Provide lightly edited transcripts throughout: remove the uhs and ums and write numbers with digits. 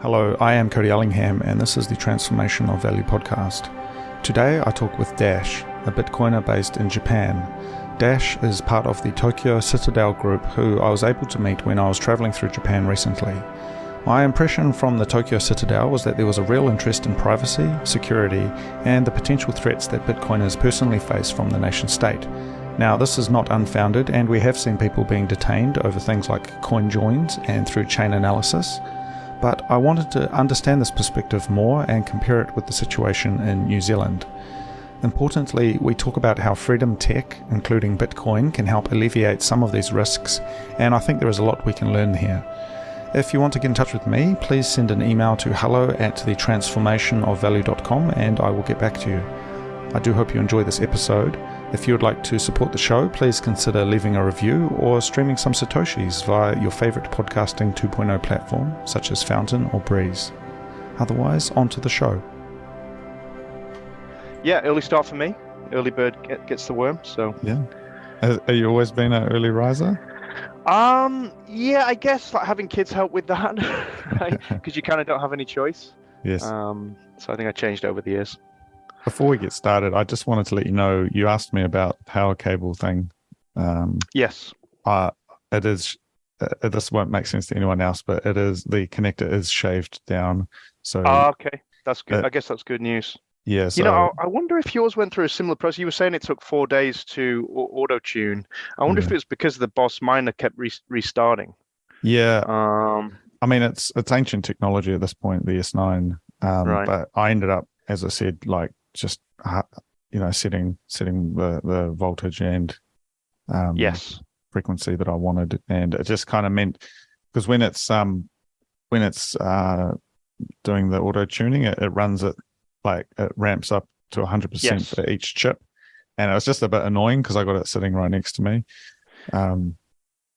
Hello, I am Cody Ellingham, and this is the Transformation of Value podcast. Today I talk with Dash, a Bitcoiner based in Japan. Dash is part of the Tokyo Citadel Group, who I was able to meet when I was traveling through Japan recently. My impression from the Tokyo Citadel was that there was a real interest in privacy, security, and the potential threats that Bitcoiners personally face from the nation state. Now, this is not unfounded, and we have seen people being detained over things like coinjoins and through chain analysis. But I wanted to understand this perspective more and compare it with the situation in New Zealand. Importantly, we talk about how freedom tech, including Bitcoin, can help alleviate some of these risks, and I think there is a lot we can learn here. If you want to get in touch with me, please send an email to hello@thetransformationofvalue.com and I will get back to you. I do hope you enjoy this episode. If you would like to support the show, please consider leaving a review or streaming some Satoshis via your favorite podcasting 2.0 platform, such as Fountain or Breeze. Otherwise, on to the show. Yeah, early start for me. Early bird gets the worm, so. Yeah. Have you always been an early riser? Yeah, I guess like having kids help with that, right? Because you kind of don't have any choice. Yes. So I think I changed over the years. Before we get started, I just wanted to let you know, you asked me about the power cable thing. Yes. It is, this won't make sense to anyone else, but it is, the connector is shaved down. So. Okay, that's good. I guess that's good news. Yeah. So, I wonder if yours went through a similar process. You were saying it took 4 days to auto-tune. I wonder if it was because the Boss miner kept restarting. Yeah. I mean, it's ancient technology at this point, the S9. Right. But I ended up, as I said, like just setting the voltage and yes, frequency that I wanted, and it just kind of meant, because when it's doing the auto tuning, it runs it like it ramps up to 100% for each chip, and it was just a bit annoying because I got it sitting right next to me.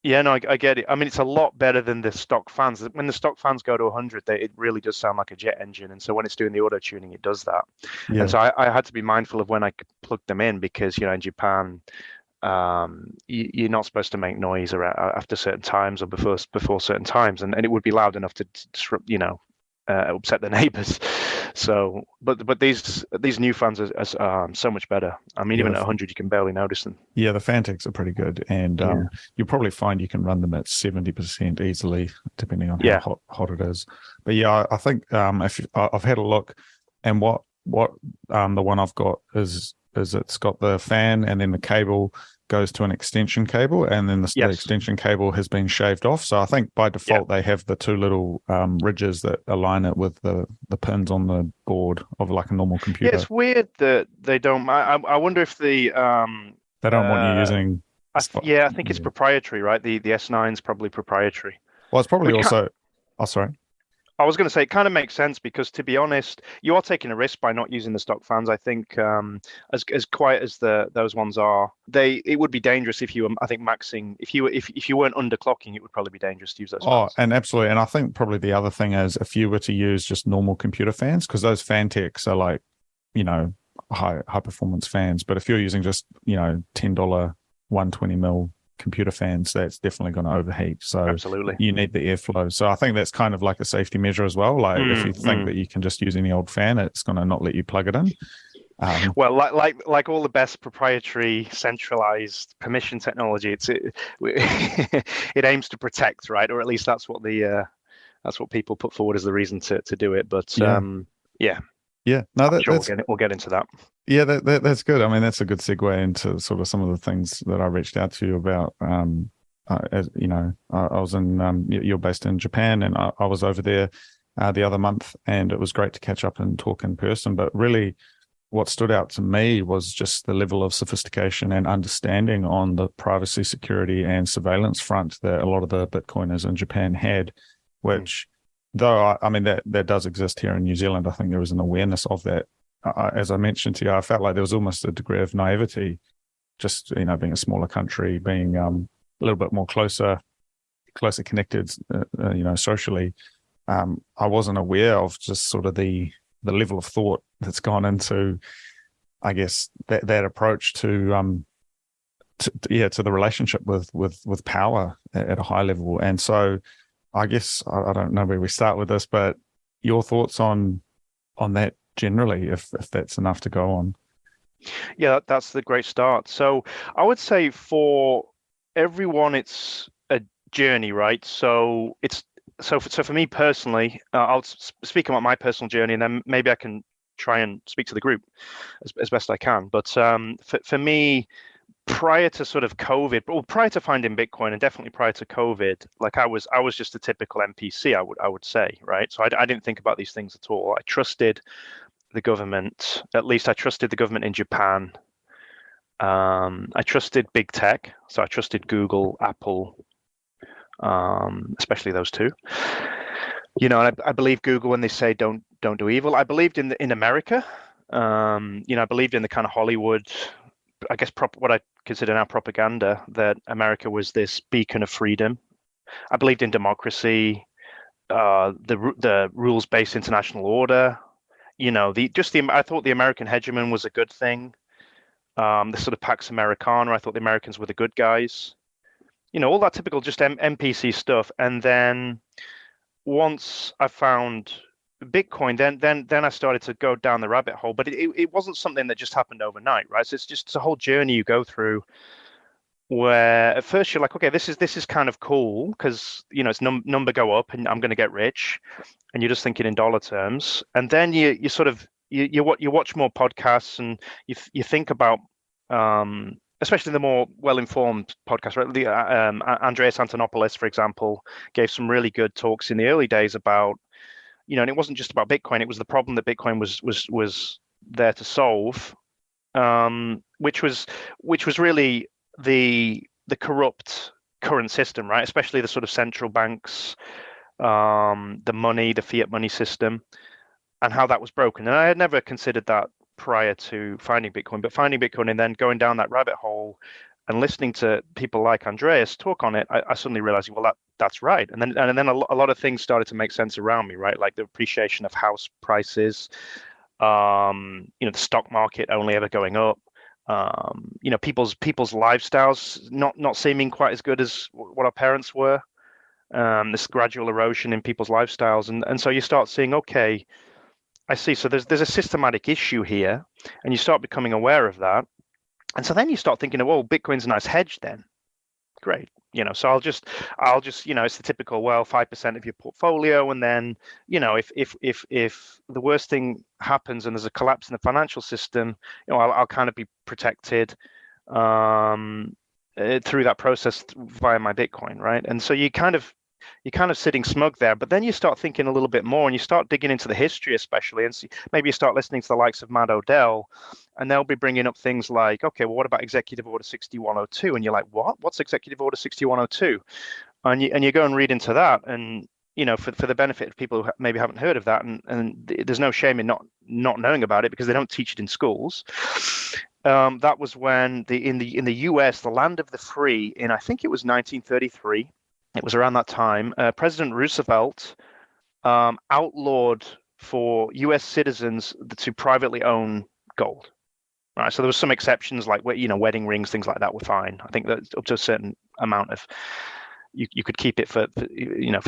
Yeah, no, I get it. I mean, it's a lot better than the stock fans. When the stock fans go to 100, it really does sound like a jet engine. And so when it's doing the auto tuning, it does that. Yeah. And so I had to be mindful of when I plugged them in because, in Japan, you're not supposed to make noise after certain times or before certain times. And it would be loud enough to disrupt, upset the neighbors. So, but these new fans are so much better. I mean, even at 100, you can barely notice them. Yeah, the Fantecs are pretty good, and you'll probably find you can run them at 70% easily, depending on how hot it is. But yeah, I think if I've had a look, and what the one I've got is it's got the fan, and then the cable goes to an extension cable, and then the extension cable has been shaved off. So I think by default they have the two little ridges that align it with the pins on the board of like a normal computer. Yeah, it's weird that they don't. I wonder if they don't want you using. I think it's proprietary, right? The S9 is probably proprietary. Well, it's probably also. Oh, sorry. I was going to say it kind of makes sense because, to be honest, you are taking a risk by not using the stock fans. I think as quiet as those ones are, it would be dangerous if you were, I think, maxing. If you weren't underclocking, it would probly be dangerous to use those fans. Oh, and absolutely. And I think probably the other thing is if you were to use just normal computer fans, because those Fantecs are like, high performance fans. But if you're using just $10 120mm computer fans, that's definitely going to overheat. So absolutely, you need the airflow. So I think that's kind of like a safety measure as well. Like if you think that you can just use any old fan, it's going to not let you plug it in. Well, like all the best proprietary centralized permission technology, it aims to protect, right? Or at least that's what people put forward as the reason to do it. But yeah, no, we'll get into that. Yeah, that's good. I mean, that's a good segue into sort of some of the things that I reached out to you about. As you know, I was you're based in Japan, and I was over there the other month, and it was great to catch up and talk in person. But really, what stood out to me was just the level of sophistication and understanding on the privacy, security, and surveillance front that a lot of the Bitcoiners in Japan had, which, though I mean that does exist here in New Zealand, I think there was an awareness of that. As I mentioned to you, I felt like there was almost a degree of naivety, just being a smaller country, being a little bit more closer connected, socially. I wasn't aware of just sort of the level of thought that's gone into, I guess, that approach to the relationship with power at a high level. And so I guess I don't know where we start with this, but your thoughts on that generally, if that's enough to go on. Yeah, that's the great start. So I would say for everyone, it's a journey, right? So for me personally, I'll speak about my personal journey, and then maybe I can try and speak to the group as best I can. But for me, prior to sort of COVID, or prior to finding Bitcoin, and definitely prior to COVID, like I was just a typical NPC, I would say, right? So I didn't think about these things at all. I trusted the government. At least I trusted the government in Japan. I trusted big tech, so I trusted Google, Apple, especially those two. And I believe Google when they say don't do evil. I believed in America. I believed in the kind of Hollywood, I guess what I consider now propaganda, that America was this beacon of freedom. I believed in democracy, the rules-based international order. I thought the American hegemon was a good thing. The sort of Pax Americana, I thought the Americans were the good guys. All that typical just NPC stuff. And then once I found Bitcoin, then I started to go down the rabbit hole. But it wasn't something that just happened overnight, right? So it's a whole journey you go through, where at first you're like, okay, this is kind of cool because it's number go up and I'm going to get rich, and you're just thinking in dollar terms. And then you sort of you watch more podcasts, and you think about especially the more well-informed podcasts, right? The Andreas Antonopoulos, for example, gave some really good talks in the early days about, and it wasn't just about Bitcoin; it was the problem that Bitcoin was there to solve, which was really the corrupt current system, right? Especially the sort of central banks, the fiat money system, and how that was broken. And I had never considered that prior to finding Bitcoin, but finding Bitcoin and then going down that rabbit hole and listening to people like Andreas talk on it, I suddenly realized, well, that's right. And then a lot of things started to make sense around me, right? Like the appreciation of house prices, the stock market only ever going up, people's lifestyles not seeming quite as good as what our parents were, this gradual erosion in people's lifestyles. And so you start seeing, okay, I see. So there's a systematic issue here, and you start becoming aware of that. And so then you start thinking, well, Bitcoin's a nice hedge then. Great. So I'll just, it's the typical, 5% of your portfolio. And then, if the worst thing happens and there's a collapse in the financial system, I'll kind of be protected through that process via my Bitcoin. Right. And so you're kind of sitting smug there, but then you start thinking a little bit more, and you start digging into the history, especially, and maybe you start listening to the likes of Matt Odell, and they'll be bringing up things like, okay, well, what about Executive Order 6102? And you're like, what's Executive Order 6102? And you go and read into that, and for the benefit of people who maybe haven't heard of that, and there's no shame in not knowing about it because they don't teach it in schools. That was when in the US, the land of the free, in I think it was 1933. It was around that time, President Roosevelt outlawed for U.S. citizens to privately own gold. Right, so there was some exceptions, like wedding rings, things like that were fine. I think that up to a certain amount of you could keep it for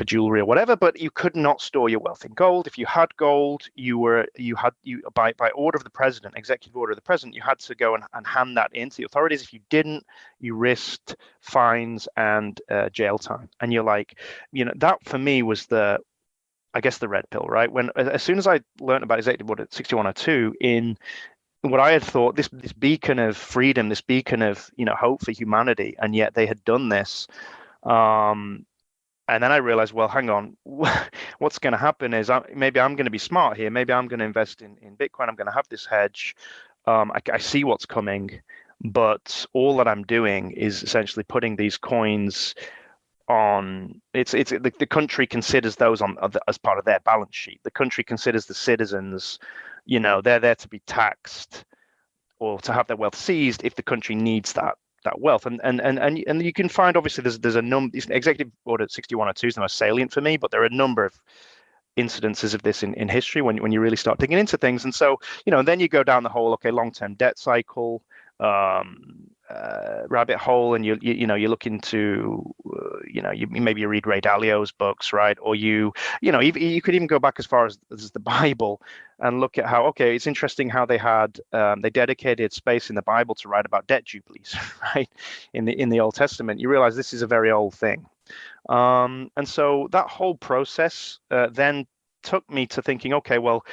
jewelry or whatever, but you could not store your wealth in gold. If you had gold, by order of the president, executive order of the president, you had to go and hand that in to the authorities. If you didn't, you risked fines and jail time. And you're like, that for me was the red pill, right? When as soon as I learned about Executive Order 6102 in what I had thought, this beacon of freedom, this beacon of hope for humanity, and yet they had done this. And then I realized, well, hang on, what's going to happen is maybe I'm going to be smart here. Maybe I'm going to invest in Bitcoin. I'm going to have this hedge. I see what's coming, but all that I'm doing is essentially putting these coins on. The country considers those as part of their balance sheet. The country considers the citizens, they're there to be taxed or to have their wealth seized if the country needs that wealth, and you can find, obviously there's a number. Executive Order 6102 is the most salient for me, but there are a number of incidences of this in history when you really start digging into things. And so then you go down the whole long-term debt cycle, rabbit hole, and you look into maybe you read Ray Dalio's books, right? Or you could even go back as far as the Bible and look at how, okay, it's interesting how they dedicated space in the Bible to write about debt jubilees, right? In the Old Testament, you realize this is a very old thing. And so that whole process then took me to thinking, okay, well,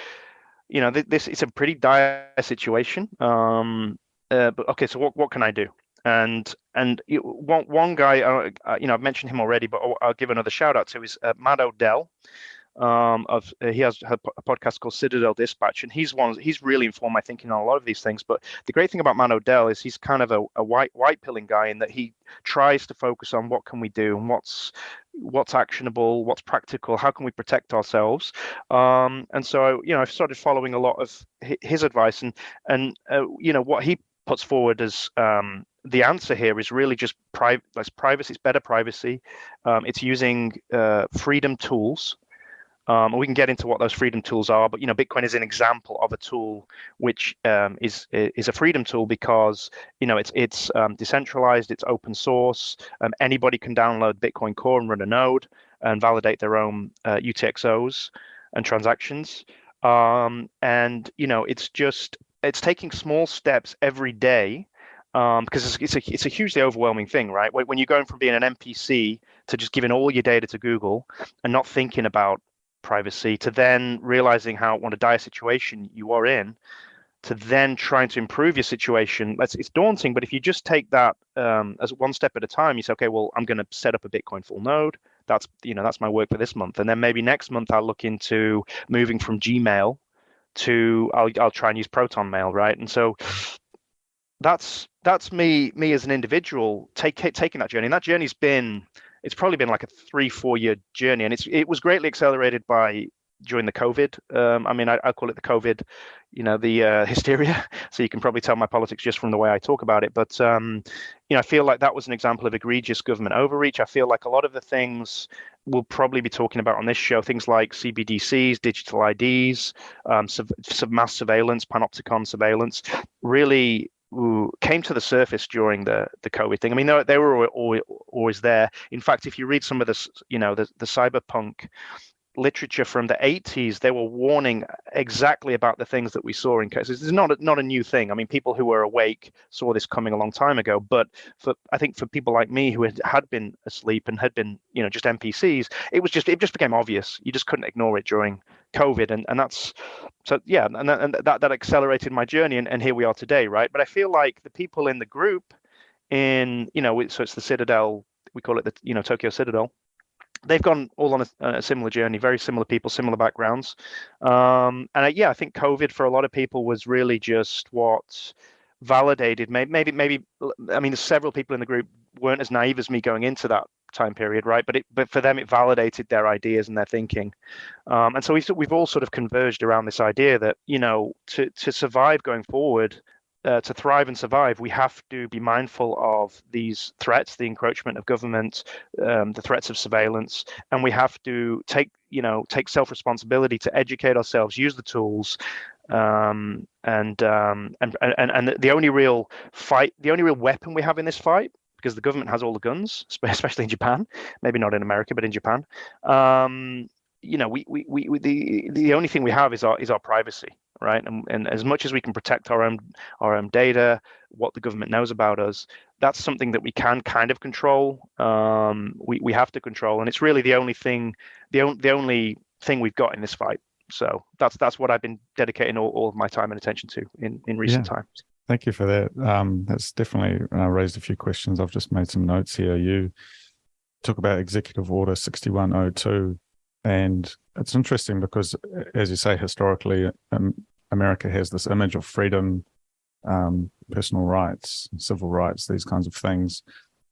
this is a pretty dire situation. But okay, so what can I do? And one guy, I've mentioned him already, but I'll give another shout out to is Matt Odell. He has a podcast called Citadel Dispatch, and he's really informed my thinking on a lot of these things. But the great thing about Matt Odell is he's kind of a white pilling guy, in that he tries to focus on what can we do and what's actionable, what's practical, how can we protect ourselves. And so I've started following a lot of his advice, and what he puts forward as the answer here is really just privacy. It's better privacy. It's using freedom tools. And we can get into what those freedom tools are, but Bitcoin is an example of a tool which is a freedom tool because it's decentralized, it's open source. Anybody can download Bitcoin Core and run a node and validate their own UTXOs and transactions. And it's taking small steps every day. Because it's a hugely overwhelming thing, right? When you're going from being an NPC to just giving all your data to Google and not thinking about privacy, to then realizing what a dire situation you are in, to then trying to improve your situation, it's daunting. But if you just take that as one step at a time, you say, okay, well, I'm going to set up a Bitcoin full node. That's my work for this month, and then maybe next month I'll look into moving from Gmail to I'll try and use Proton Mail, right? And so that's me as an individual taking that journey, and that journey's it's probably been like a 3-4 year journey, and it was greatly accelerated during the COVID. I call it the COVID, the hysteria. So you can probably tell my politics just from the way I talk about it. But I feel like that was an example of egregious government overreach. I feel like a lot of the things we'll probably be talking about on this show, things like CBDCs, digital IDs, mass surveillance, panopticon surveillance, really came to the surface during the COVID thing. I mean, they were always there. In fact, if you read some of the cyberpunk literature from the 80s, they were warning exactly about the things that we saw in cases. It's not a new thing. I mean, people who were awake saw this coming a long time ago. But I think for people like me who had been asleep and had been just NPCs, it just became obvious. You just couldn't ignore it during COVID, and that's so yeah, and that accelerated my journey, and here we are today, right? But I feel like the people in the group, so it's the Citadel, we call it the Tokyo Citadel. They've gone all on a similar journey, very similar people, similar backgrounds, and I think COVID for a lot of people was really just what validated. Maybe I mean, several people in the group weren't as naive as me going into that time period, right? But for them, it validated their ideas and their thinking, and so we've all sort of converged around this idea that to survive going forward, to thrive and survive, we have to be mindful of these threats, the encroachment of government, the threats of surveillance, and we have to take self-responsibility to educate ourselves, use the tools, and the only real weapon we have in this fight, because the government has all the guns, especially in Japan, maybe not in America, but in Japan. The only thing we have is our privacy, right? And as much as we can protect our own data, what the government knows about us, that's something that we can kind of control. We have to control, and it's really the only thing we've got in this fight. So that's what I've been dedicating all of my time and attention to in recent times. Thank you for that. That's definitely raised a few questions. I've just made some notes here. You talk about Executive Order 6102, and it's interesting because, as you say, historically, America has this image of freedom, personal rights, civil rights, these kinds of things.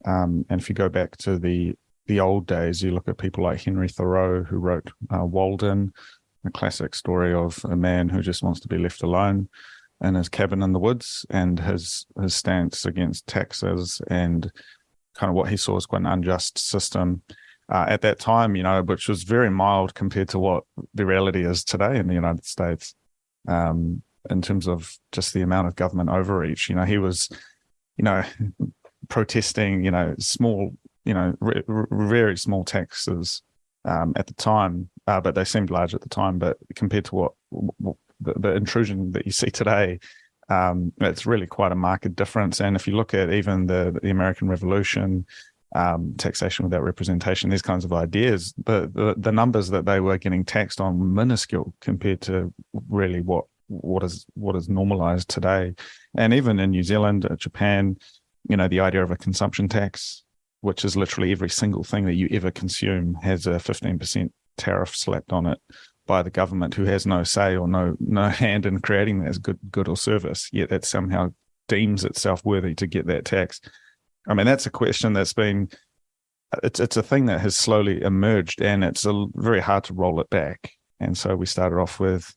And if you go back to the old days, you look at people like Henry Thoreau, who wrote Walden, a classic story of a man who just wants to be left alone in his cabin in the woods, and his stance against taxes and kind of what he saw as quite an unjust system at that time, which was very mild compared to what the reality is today in the United States, in terms of just the amount of government overreach. He was protesting, small, very small taxes at the time, but they seemed large at the time. But compared to what the intrusion that you see today, it's really quite a marked difference. And if you look at even the American Revolution, taxation without representation, these kinds of ideas, the numbers that they were getting taxed on were minuscule compared to really what is normalized today. And even in New Zealand, Japan, the idea of a consumption tax, which is literally every single thing that you ever consume has a 15% tariff slapped on it by the government, who has no say or no hand in creating that as good or service, yet it somehow deems itself worthy to get that tax. I mean, that's a question that's been, it's a thing that has slowly emerged, and it's very hard to roll it back. And so we started off with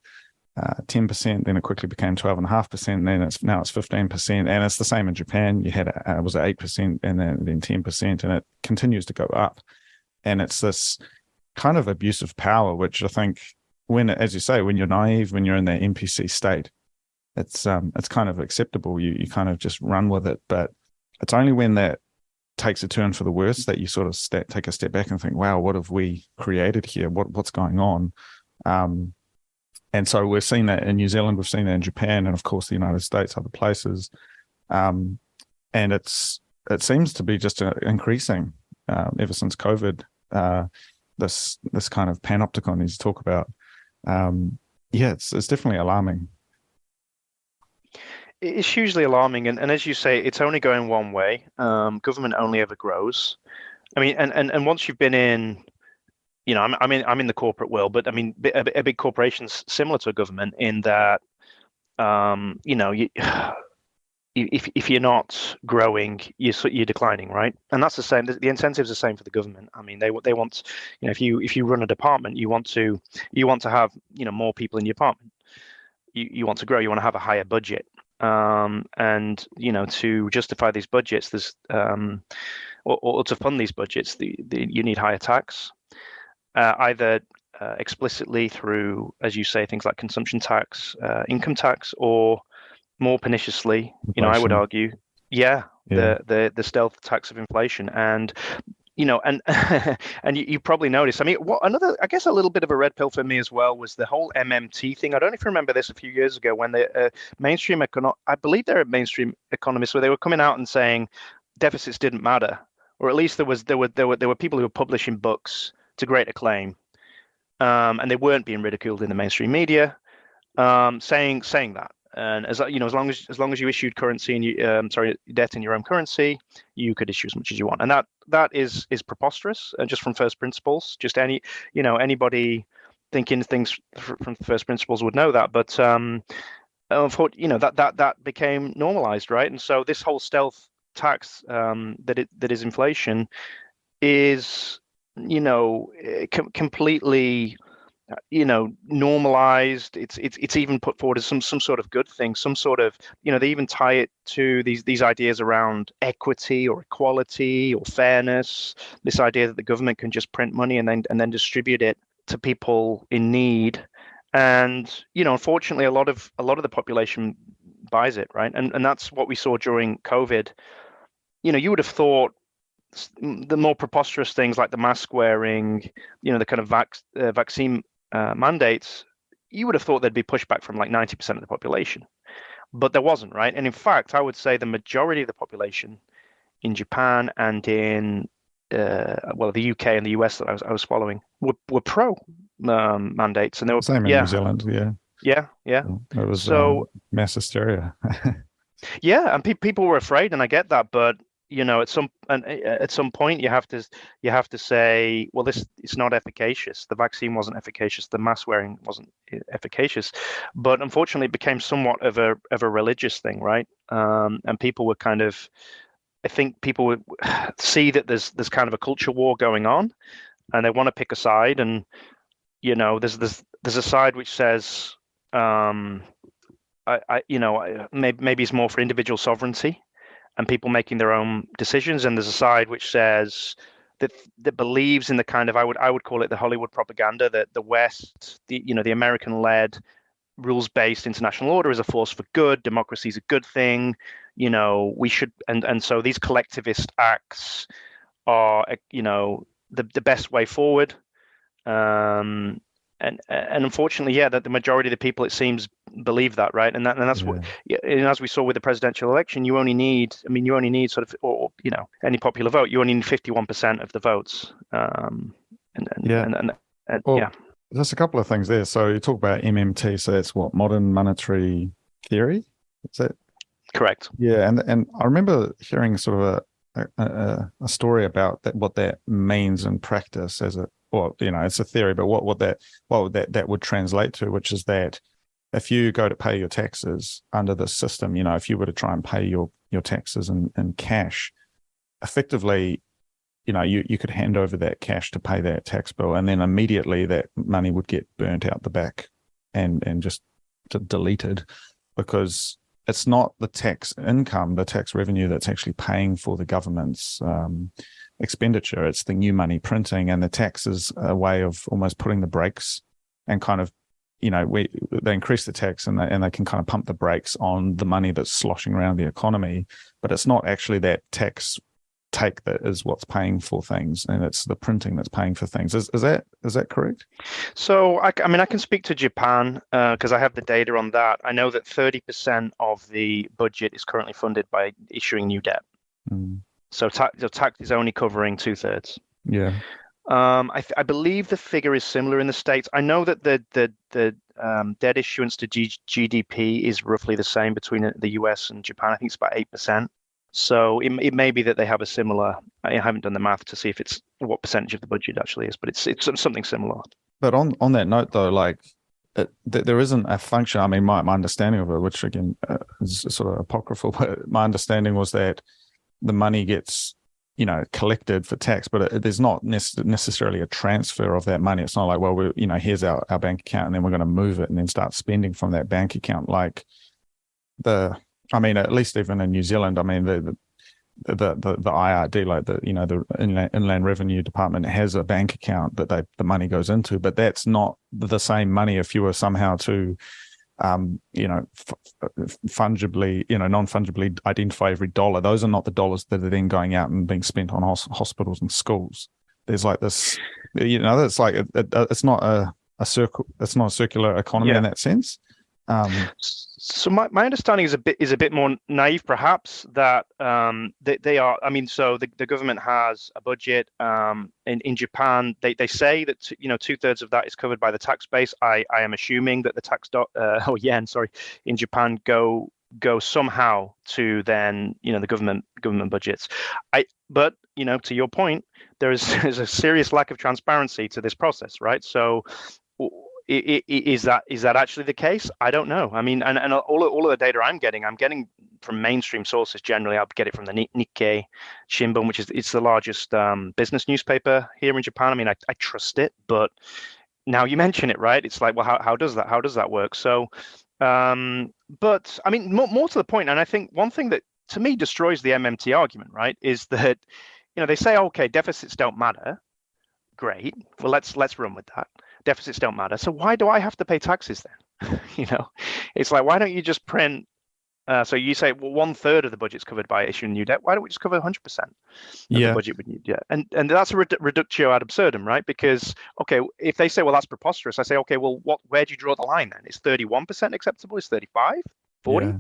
10%, then it quickly became 12.5%, and then it's 15%, and it's the same in Japan. You had it was 8%, and then 10%, and it continues to go up. And it's this kind of abusive power, which I think, as you say, when you're naive, when you're in that NPC state, it's kind of acceptable. You kind of just run with it. But it's only when that takes a turn for the worse that you sort of take a step back and think, wow, what have we created here? What's going on? And so we've seen that in New Zealand, we've seen that in Japan, and of course the United States, other places. And it seems to be just increasing ever since COVID. This kind of panopticon you talk about. It's definitely alarming. It's hugely alarming, and as you say, it's only going one way. Government only ever grows. I mean, and once you've been in, I'm in the corporate world, but I mean, a big corporation's similar to a government in that, if you're not growing, you're declining, right? And that's the same. The incentives are the same for the government. I mean, they want, if you run a department, you want to have more people in your department. You want to grow. You want to have a higher budget. And to justify these budgets, there's or to fund these budgets, you need higher tax, either explicitly through, as you say, things like consumption tax, income tax, or more perniciously, I would argue, the stealth tax of inflation. And and you probably noticed. I mean, I guess a little bit of a red pill for me as well was the whole MMT thing. I don't know if you remember this a few years ago when the mainstream I believe they're mainstream economists, where they were coming out and saying deficits didn't matter, or at least there were people who were publishing books to great acclaim, and they weren't being ridiculed in the mainstream media, saying that. And as long as you issued currency and debt in your own currency, you could issue as much as you want, and that is preposterous. Just from first principles, just anybody thinking things from first principles would know that. But unfortunately, that became normalized, right? And so this whole stealth tax that is inflation is completely normalized. It's even put forward as some sort of good thing, some sort of, they even tie it to these ideas around equity or equality or fairness, this idea that the government can just print money and then distribute it to people in need. And unfortunately, a lot of the population buys it, right? And that's what we saw during COVID. You would have thought the more preposterous things like the mask wearing, the kind of vaccine mandates, you would have thought there'd be pushback from like 90% of the population, but there wasn't, right? And in fact, I would say the majority of the population in Japan and in the UK and the US that I was following were pro mandates, and they were same in New Zealand. Yeah. It was mass hysteria. Yeah, and people were afraid, and I get that, but at some point you have to say, well, it's not efficacious. The vaccine wasn't efficacious. The mask wearing wasn't efficacious. But unfortunately, it became somewhat of a religious thing, right? And people were I think people would see that there's kind of a culture war going on, and they want to pick a side. And there's a side which says, maybe it's more for individual sovereignty and people making their own decisions, and there's a side which says that believes in the kind of, I would call it the Hollywood propaganda, that the West, the American-led rules-based international order is a force for good. Democracy is a good thing. We should, and so these collectivist acts are, the best way forward. And unfortunately, that the majority of the people, it seems, believe that, right? And that's what, and as we saw with the presidential election, you only need sort of, or any popular vote, you only need 51% of the votes. There's a couple of things there. So you talk about MMT, so that's what, modern monetary theory? Is that correct? Yeah, and I remember hearing sort of a story about that, what that means in practice as it's a theory, but what that would translate to, which is that if you go to pay your taxes under this system, if you were to try and pay your taxes in cash, effectively, you could hand over that cash to pay that tax bill, and then immediately that money would get burnt out the back and just deleted, because it's not the tax income, the tax revenue that's actually paying for the government's expenditure. It's the new money printing, and the tax is a way of almost putting the brakes and kind of, they increase the tax and they can kind of pump the brakes on the money that's sloshing around the economy, but it's not actually that tax take that is what's paying for things, and it's the printing that's paying for things. Is that correct? So I can speak to Japan because I have the data on that. I know that 30% of the budget is currently funded by issuing new debt. So tax is only covering 2/3. Yeah. I believe the figure is similar in the States. I know that the debt issuance to GDP is roughly the same between the US and Japan. I think it's about 8%. So it may be that they have a similar. I haven't done the math to see if it's what percentage of the budget actually is, but it's something similar. But on that note, though, there isn't a function. I mean, my understanding of it, which again is sort of apocryphal, but my understanding was that the money gets collected for tax, but there's not necessarily a transfer of that money. It's not like, well, here's our bank account, and then we're going to move it and then start spending from that bank account. At least even in New Zealand, the IRD, the Inland Revenue Department, has a bank account that the money goes into, but that's not the same money if you were somehow to, fungibly, non-fungibly identify every dollar. Those are not the dollars that are then going out and being spent on hospitals and schools. There's like this, it's like it's not a circular economy in that sense. So my understanding is a bit more naive, perhaps, that they are. So the government has a budget. In Japan, they say that 2/3 of that is covered by the tax base. I am assuming that the tax in Japan go somehow to then the government budgets. But to your point, there's a serious lack of transparency to this process, right? So. Is that actually the case? I don't know. And all of the data I'm getting from mainstream sources. Generally, I'll get it from the Nikkei Shimbun, which is the largest business newspaper here in Japan. I trust it, but now you mention it, right? It's like, well, how does that work? So, but more to the point, and I think one thing that to me destroys the MMT argument, right, is that they say, okay, deficits don't matter. Great. Well, let's run with that. Deficits don't matter. So why do I have to pay taxes then? It's like, why don't you just print? So you say, well, 1/3 of the budget's covered by issuing new debt. Why don't we just cover 100% of the budget with new debt? And that's a reductio ad absurdum, right? Because, okay, if they say, well, that's preposterous, I say, okay, well, where do you draw the line then? Is 31% acceptable? Is 35? 40? Yeah.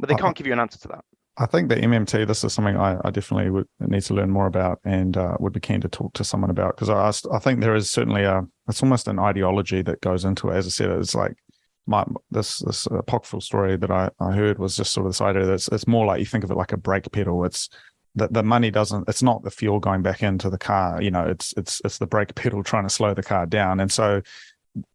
But they can't give you an answer to that. I think the MMT, this is something I definitely would need to learn more about, and would be keen to talk to someone about, because I think there is certainly it's almost an ideology that goes into it. As I said, it's like this apocryphal story that I heard was just sort of this idea that it's more like, you think of it like a brake pedal. It's the money it's not the fuel going back into the car. It's the brake pedal trying to slow the car down. And so,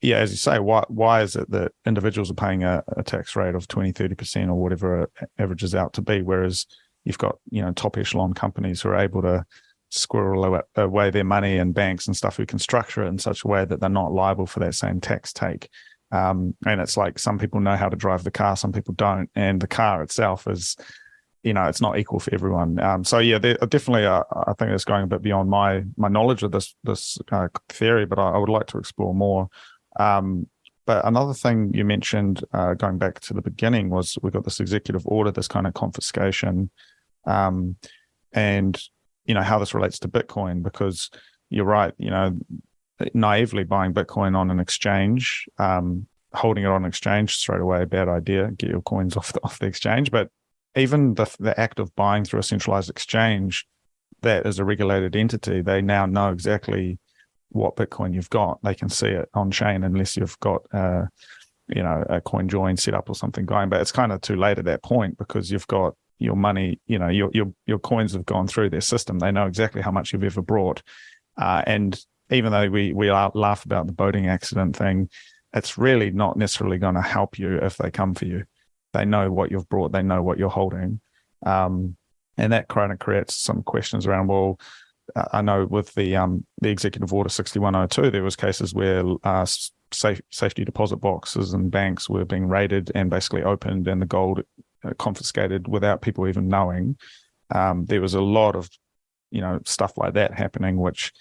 yeah, as you say, why is it that individuals are paying a tax rate of 20-30% or whatever it averages out to be, whereas you've got top echelon companies who are able to squirrel away their money, and banks and stuff who can structure it in such a way that they're not liable for that same tax take. And it's like, some people know how to drive the car, some people don't, and the car itself is, it's not equal for everyone. So yeah, definitely, I think it's going a bit beyond my knowledge of this theory, but I would like to explore more. But another thing you mentioned, going back to the beginning, was we got this executive order, this kind of confiscation, and how this relates to Bitcoin, because you're right, naively buying Bitcoin on an exchange, holding it on an exchange straight away, a bad idea. Get your coins off the exchange. But even the act of buying through a centralized exchange, that is a regulated entity, they now know exactly what Bitcoin you've got. They can see it on chain unless you've got a coinjoin set up or something going. But it's kind of too late at that point, because you've got your money, your coins have gone through their system. They know exactly how much you've ever brought. And even though we laugh about the boating accident thing, it's really not necessarily going to help you if they come for you. They know what you've brought. They know what you're holding. And that kind of creates some questions around, well, I know with the Executive Order 6102, there was cases where safety deposit boxes and banks were being raided and basically opened, and the gold confiscated without people even knowing. There was a lot of stuff like that happening, which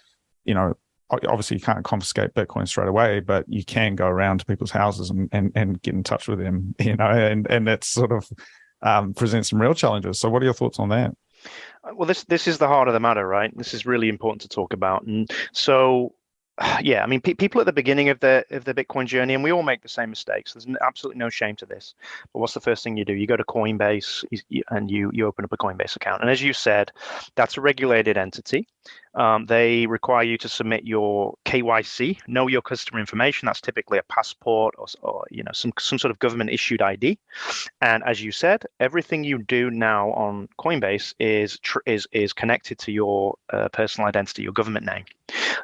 obviously you can't confiscate Bitcoin straight away, but you can go around to people's houses and get in touch with them, and that sort of presents some real challenges. So what are your thoughts on that? Well, this is the heart of the matter, right? This is really important to talk about. And so, yeah, I mean, people at the beginning of the Bitcoin journey, and we all make the same mistakes. There's absolutely no shame to this. But what's the first thing you do? You go to Coinbase and you open up a Coinbase account. And as you said, that's a regulated entity. They require you to submit your KYC, know your customer information. That's typically a passport or some sort of government issued ID. And as you said, everything you do now on Coinbase is connected to your personal identity, your government name.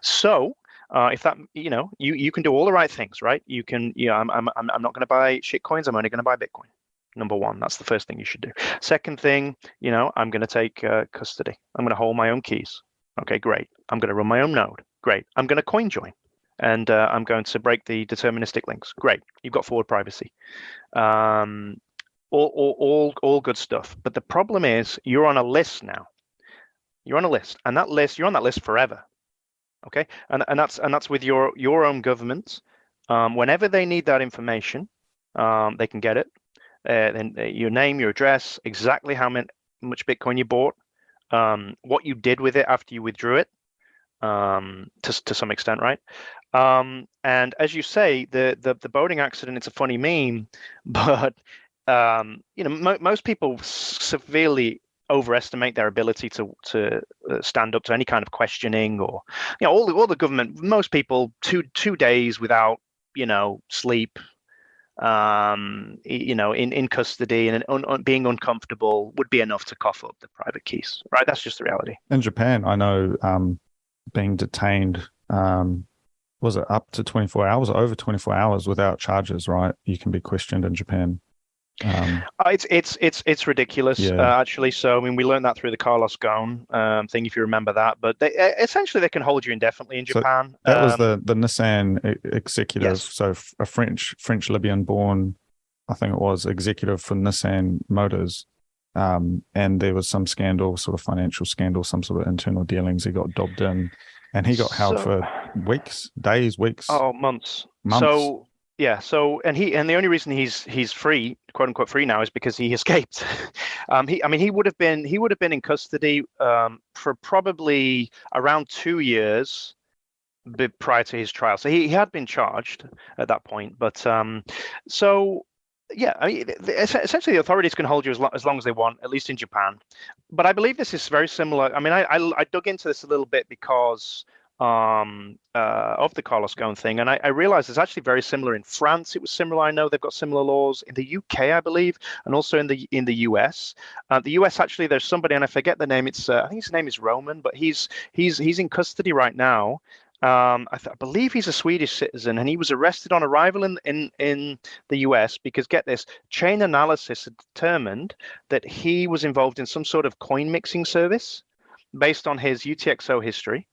So if that, you can do all the right things, right? You can, I'm not going to buy shit coins. I'm only going to buy Bitcoin. Number one, that's the first thing you should do. Second thing, I'm going to take custody. I'm going to hold my own keys. Okay, great. I'm going to run my own node. Great. I'm going to coin join, and I'm going to break the deterministic links. Great. You've got forward privacy. All good stuff. But the problem is you're on a list now. You're on a list, and you're on that list forever. Okay, and that's with your own government. Whenever they need that information, they can get it. Then your name, your address, exactly how much Bitcoin you bought, what you did with it after you withdrew it, to some extent, right? And as you say, the boating accident, it's a funny meme, but most people severely overestimate their ability to stand up to any kind of questioning, or all the government. Most people 2 days without sleep, in custody and being uncomfortable would be enough to cough up the private keys, right? That's just the reality. In Japan, I know being detained, was it up to 24 hours or over 24 hours without charges, right? You can be questioned in Japan. It's ridiculous, actually. So I mean, we learned that through the Carlos Ghosn thing, if you remember that. But essentially they can hold you indefinitely in Japan. So that was the Nissan executive. Yes. So a French Libyan born, I think it was, executive for Nissan Motors. And there was some scandal, sort of financial scandal, some sort of internal dealings. He got dobbed in, and he got held for weeks. Oh, months. So. Yeah. So, and the only reason he's free, quote unquote free now, is because he escaped. He would have been in custody for probably around 2 years prior to his trial. So he had been charged at that point. But so yeah, essentially the authorities can hold you as long as they want, at least in Japan. But I believe this is very similar. I mean, I dug into this a little bit because of the Carlos Ghosn thing, and I realized it's actually very similar in France. It was similar. I know they've got similar laws in the UK, I believe, and also in the US. The US, actually, there's somebody, and I forget the name. It's I think his name is Roman, but he's in custody right now. I believe he's a Swedish citizen, and he was arrested on arrival in the US because, get this, chain analysis had determined that he was involved in some sort of coin mixing service based on his UTXO history.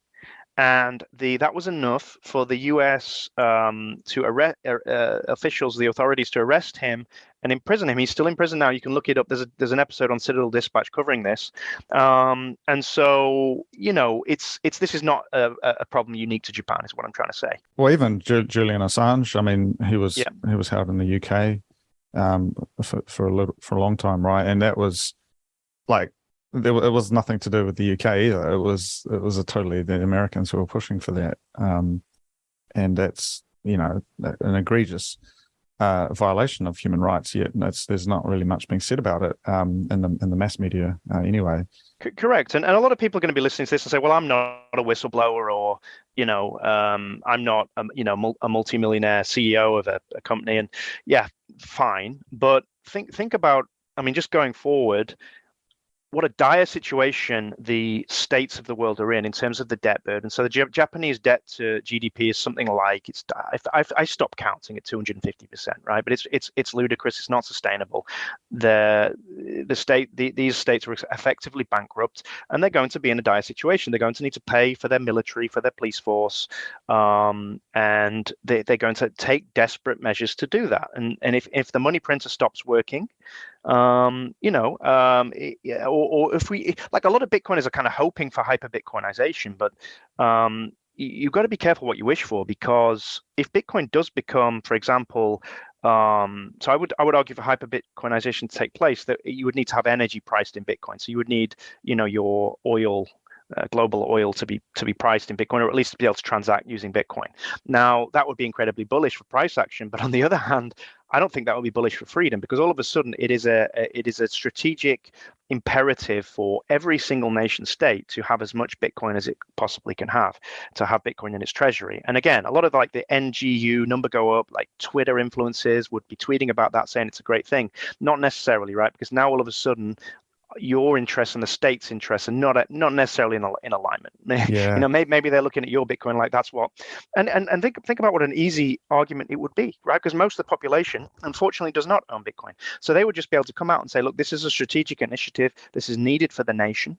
and that was enough for the U.S. To arrest officials, the authorities, to arrest him and imprison him. He's still in prison now. You can look it up. There's an episode on Citadel Dispatch covering this, and so this is not a problem unique to Japan, is what I'm trying to say. Well, even Julian Assange, I mean, he was held in the UK for a long time, right? And that was like, it was nothing to do with the UK either. It was totally the Americans who were pushing for that, and that's an egregious violation of human rights. Yet there's not really much being said about it in the mass media anyway. Correct, and a lot of people are going to be listening to this and say, "Well, I'm not a whistleblower, or I'm not a multimillionaire CEO of a company." And yeah, fine, but think about, I mean, just going forward, what a dire situation the states of the world are in terms of the debt burden. So the Japanese debt to GDP is something like, I stopped counting at 250%, right? But it's ludicrous. It's not sustainable. These states are effectively bankrupt, and they're going to be in a dire situation. They're going to need to pay for their military, for their police force, and they're going to take desperate measures to do that. And if the money printer stops working, or if we, like, a lot of Bitcoiners are kind of hoping for hyper Bitcoinization, but you've got to be careful what you wish for, because if Bitcoin does become, for example, so I would argue for hyper Bitcoinization to take place, that you would need to have energy priced in Bitcoin. So you would need, your oil, global oil to be priced in Bitcoin, or at least to be able to transact using Bitcoin. Now, that would be incredibly bullish for price action, but on the other hand, I don't think that would be bullish for freedom, because all of a sudden it is a strategic imperative for every single nation state to have as much Bitcoin as it possibly can have, to have Bitcoin in its treasury. And again, a lot of like the NGU number go up, like Twitter influencers would be tweeting about that, saying it's a great thing. Not necessarily, right? Because now all of a sudden, your interests and the state's interests are not necessarily in alignment. Yeah. Maybe they're looking at your Bitcoin like that's what, and think about what an easy argument it would be, right? Because most of the population, unfortunately, does not own Bitcoin. So they would just be able to come out and say, look, this is a strategic initiative. This is needed for the nation.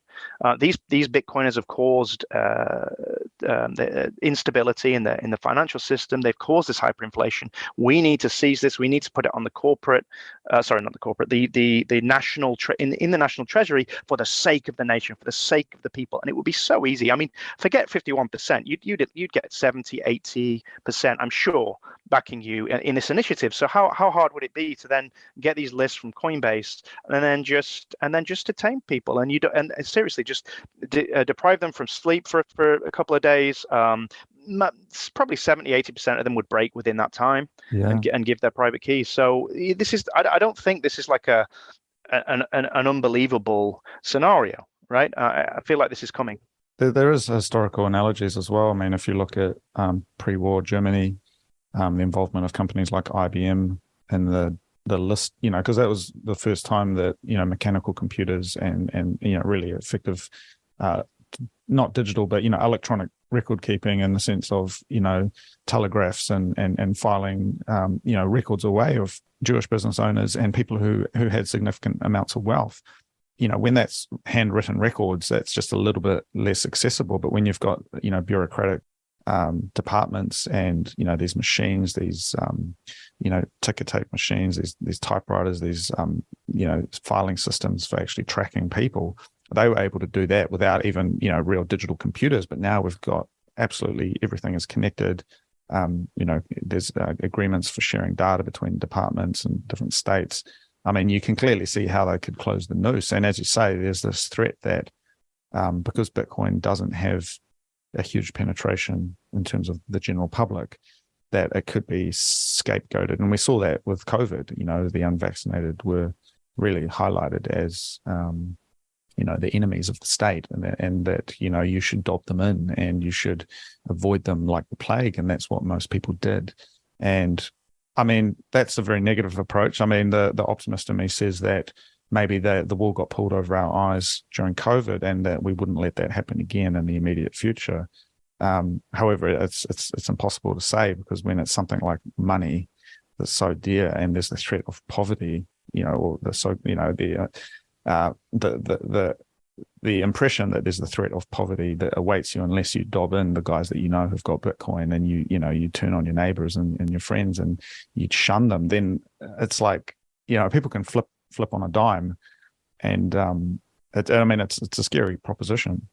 These Bitcoiners have caused the instability in the financial system. They've caused this hyperinflation. We need to seize this. We need to put it on the corporate, the national in the national treasury, for the sake of the nation, for the sake of the people. And it would be so easy. I mean, forget 51%. You'd get 70, 80%, I'm sure, backing you in this initiative. So how hard would it be to then get these lists from Coinbase and then just detain people, and seriously just deprive them from sleep for a couple of days? Probably 70-80% of them would break within that time, and give their private keys. So this is, I don't think this is like an unbelievable scenario, right? I feel like this is coming. There is historical analogies as well. I mean, if you look at pre-war Germany, the involvement of companies like IBM and the list, because that was the first time that mechanical computers and really effective, not digital, but electronic record keeping, in the sense of telegraphs and filing records away of Jewish business owners and people who had significant amounts of wealth. When that's handwritten records, that's just a little bit less accessible. But when you've got bureaucratic departments and these machines, these ticker tape machines, these typewriters, these filing systems for actually tracking people, they were able to do that without even real digital computers. But now we've got absolutely everything is connected. There's agreements for sharing data between departments and different states. I mean, you can clearly see how they could close the noose. And as you say, there's this threat that because Bitcoin doesn't have a huge penetration in terms of the general public, that it could be scapegoated. And we saw that with COVID. The unvaccinated were really highlighted as the enemies of the state, and that you should dob them in and you should avoid them like the plague. And that's what most people did. And I mean, that's a very negative approach. I mean, the optimist in me says that maybe the wool got pulled over our eyes during COVID, and that we wouldn't let that happen again in the immediate future. However, it's impossible to say, because when it's something like money that's so dear, and there's the threat of poverty, or the the impression that there's the threat of poverty that awaits you unless you dob in the guys that you know have got Bitcoin, and you turn on your neighbors and your friends and you shun them, then it's like, people can flip on a dime, and it's a scary proposition.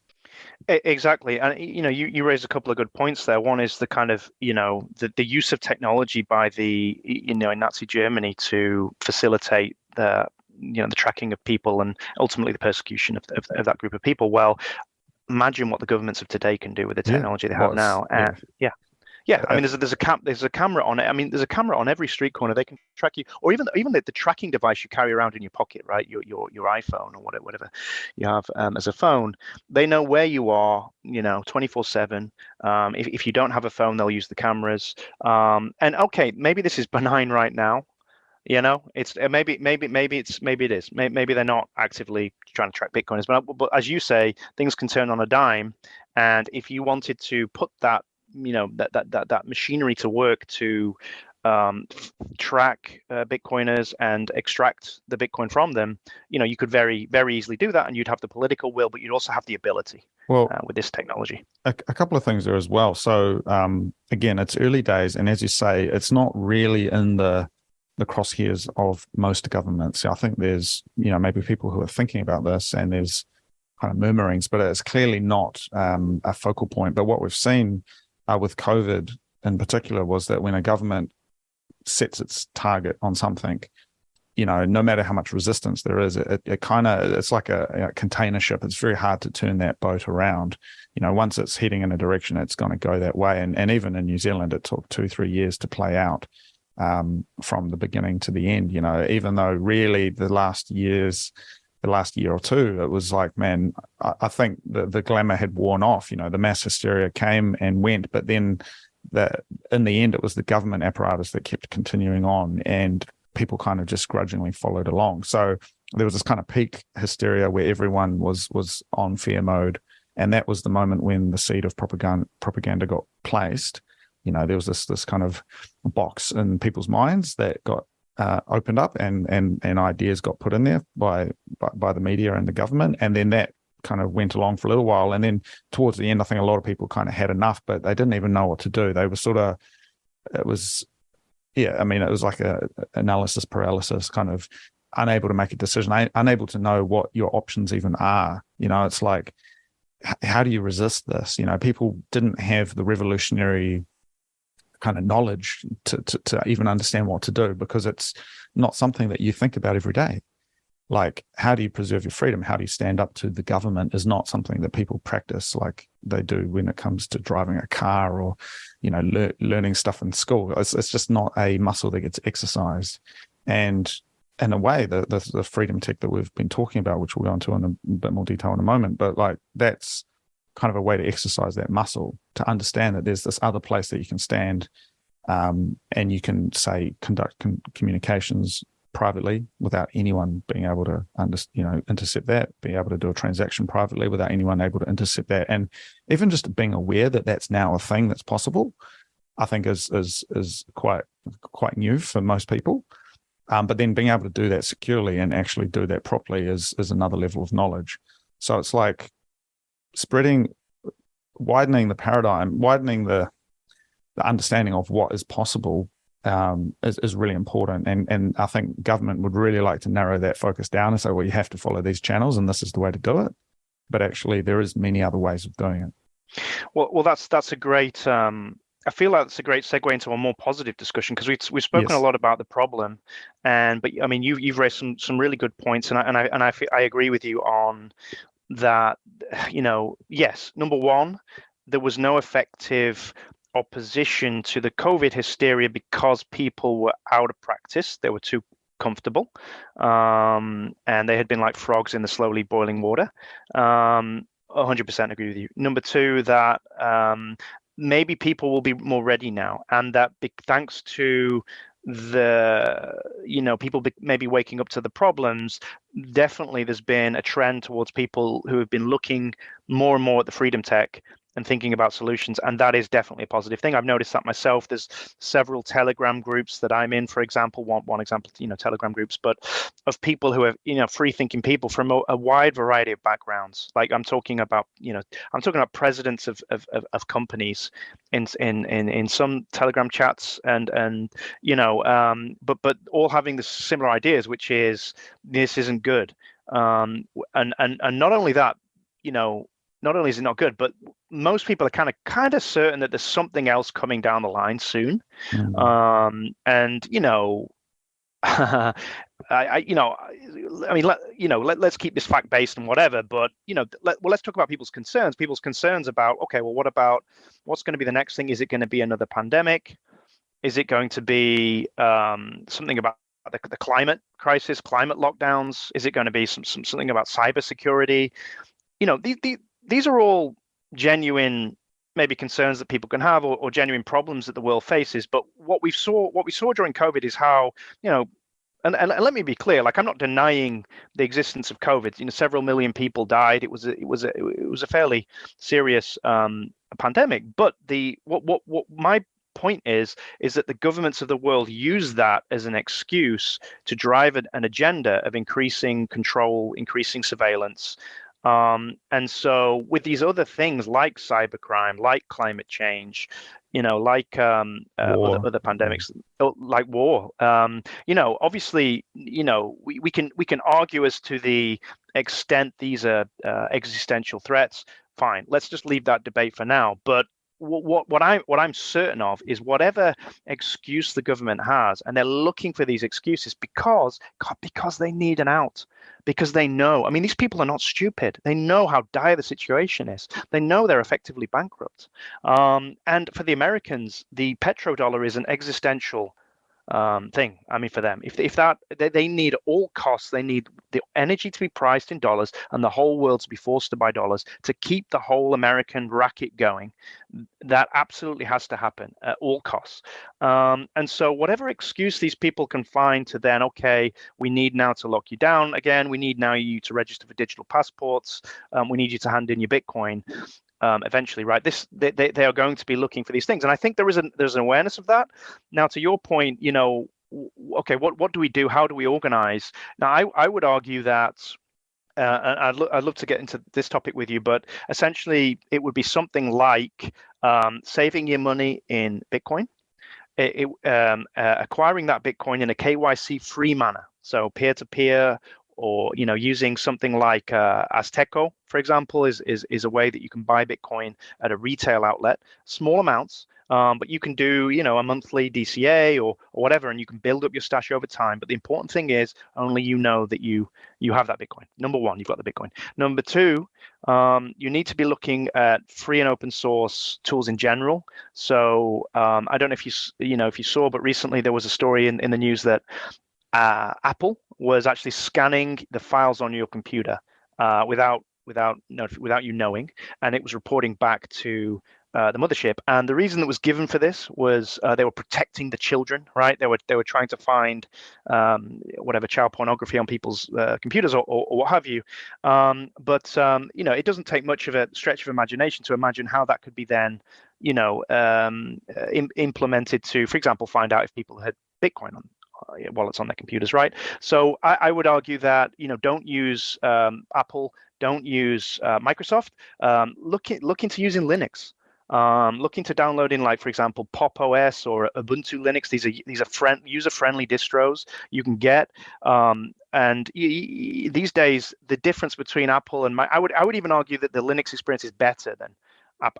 Exactly. And you raised a couple of good points there. One is the kind of the use of technology by the in Nazi Germany to facilitate the tracking of people and ultimately the persecution of that group of people. Well, imagine what the governments of today can do with the technology they have now. Yeah, I mean, there's a camera on it. I mean, there's a camera on every street corner. They can track you, or even the tracking device you carry around in your pocket, right? Your iPhone or whatever you have as a phone. They know where you are, 24/7. If you don't have a phone, they'll use the cameras. And okay, maybe this is benign right now. It's maybe it is. Maybe they're not actively trying to track Bitcoiners, but as you say, things can turn on a dime. And if you wanted to put that that machinery to work to track Bitcoiners and extract the Bitcoin from them, you could very, very easily do that, and you'd have the political will, but you'd also have the ability with this technology. A couple of things there as well. So again, it's early days, and as you say, it's not really in the crosshairs of most governments. I think there's maybe people who are thinking about this, and there's kind of murmurings, but it's clearly not a focal point. But what we've seen with COVID in particular was that when a government sets its target on something, no matter how much resistance there is, it's like a container ship. It's very hard to turn that boat around. Once it's heading in a direction, it's going to go that way. And even in New Zealand, it took 2-3 years to play out from the beginning to the end. Even though really the last year or two, it was like, man, I think the glamour had worn off. The mass hysteria came and went, but then in the end, it was the government apparatus that kept continuing on, and people kind of just grudgingly followed along. So there was this kind of peak hysteria where everyone was on fear mode, and that was the moment when the seed of propaganda got placed. There was this kind of box in people's minds that got opened up, and ideas got put in there by the media and the government, and then that kind of went along for a little while, and then towards the end, I think a lot of people kind of had enough, but they didn't even know what to do. They were it was like a analysis paralysis, kind of unable to make a decision, unable to know what your options even are. It's like, how do you resist this? People didn't have the revolutionary kind of knowledge to even understand what to do, because it's not something that you think about every day. Like, how do you preserve your freedom? How do you stand up to the government is not something that people practice like they do when it comes to driving a car or, learning stuff in school. It's just not a muscle that gets exercised. And in a way, the freedom tech that we've been talking about, which we'll go into in a bit more detail in a moment, but like that's kind of a way to exercise that muscle, to understand that there's this other place that you can stand, and you can, say, conduct communications privately without anyone being able to intercept that, being able to do a transaction privately without anyone able to intercept that. And even just being aware that that's now a thing that's possible, I think is quite new for most people. But then being able to do that securely and actually do that properly is another level of knowledge. So it's like widening the paradigm, widening the understanding of what is possible is really important. And I think government would really like to narrow that focus down and say, well, you have to follow these channels and this is the way to do it. But actually, there is many other ways of doing it. Well, that's a great. I feel like it's a great segue into a more positive discussion, because we've spoken a lot about the problem, but I mean you've raised some really good points, and I agree with you on that. Yes, number one, there was no effective opposition to the COVID hysteria because people were out of practice. They were too comfortable, and they had been like frogs in the slowly boiling water. 100% agree with you. Number two, that maybe people will be more ready now, and that thanks to the people maybe waking up to the problems, definitely there's been a trend towards people who have been looking more and more at the freedom tech and thinking about solutions, and that is definitely a positive thing. I've noticed that myself. There's several Telegram groups that I'm in, for example. One example, Telegram groups, but of people who are free-thinking people from a wide variety of backgrounds. Like I'm talking about presidents of companies in some Telegram chats, and but all having the similar ideas, which is this isn't good. And not only that, not only is it not good, but most people are kind of certain that there's something else coming down the line soon. Mm-hmm. Let's keep this fact based and whatever, but let's talk about people's concerns. People's concerns about, okay, well, what's going to be the next thing? Is it going to be another pandemic? Is it going to be something about the climate crisis, climate lockdowns? Is it going to be something about cybersecurity? These are all genuine maybe concerns that people can have, or genuine problems that the world faces. But what we saw during COVID is how, and let me be clear, like I'm not denying the existence of COVID. Several million people died. It was a fairly serious pandemic. But what my point is that the governments of the world use that as an excuse to drive an agenda of increasing control, increasing surveillance. And so with these other things like cybercrime, like climate change, like other pandemics, like war, obviously, we can argue as to the extent these are existential threats. Fine, let's just leave that debate for now. But what I'm certain of is whatever excuse the government has, and they're looking for these excuses because they need an out, because they know. I mean, these people are not stupid. They know how dire the situation is. They know they're effectively bankrupt. And for the Americans, the petrodollar is an existential thing. I mean, for them, if that they need at all costs, they need the energy to be priced in dollars and the whole world to be forced to buy dollars to keep the whole American racket going. That absolutely has to happen at all costs. And so whatever excuse these people can find to then, okay, we need now to lock you down again. We need now you to register for digital passports. We need you to hand in your Bitcoin. Eventually, right? They are going to be looking for these things, and I think there's an awareness of that. Now, to your point, okay, what do we do? How do we organize? Now, I would argue that, and I'd love to get into this topic with you, but essentially, it would be something like saving your money in Bitcoin, acquiring that Bitcoin in a KYC-free manner, so peer-to-peer. Or using something like Azteco, for example, is a way that you can buy Bitcoin at a retail outlet, small amounts, but you can do a monthly DCA or whatever, and you can build up your stash over time. But the important thing is only that you have that Bitcoin. Number one, you've got the Bitcoin. Number two, you need to be looking at free and open source tools in general. So I don't know if you saw, but recently there was a story in the news that Apple was actually scanning the files on your computer without you knowing, and it was reporting back to the mothership. And the reason that was given for this was they were protecting the children, right? They were trying to find whatever child pornography on people's computers or what have you. But it doesn't take much of a stretch of imagination to imagine how that could be then implemented to, for example, find out if people had Bitcoin on wallets on their computers, right? So I would argue that don't use Apple, don't use Microsoft. Look into using Linux. Look into downloading, like, for example, Pop OS or Ubuntu Linux. These are user-friendly distros you can get. And these days, the difference between Apple and I would even argue that the Linux experience is better than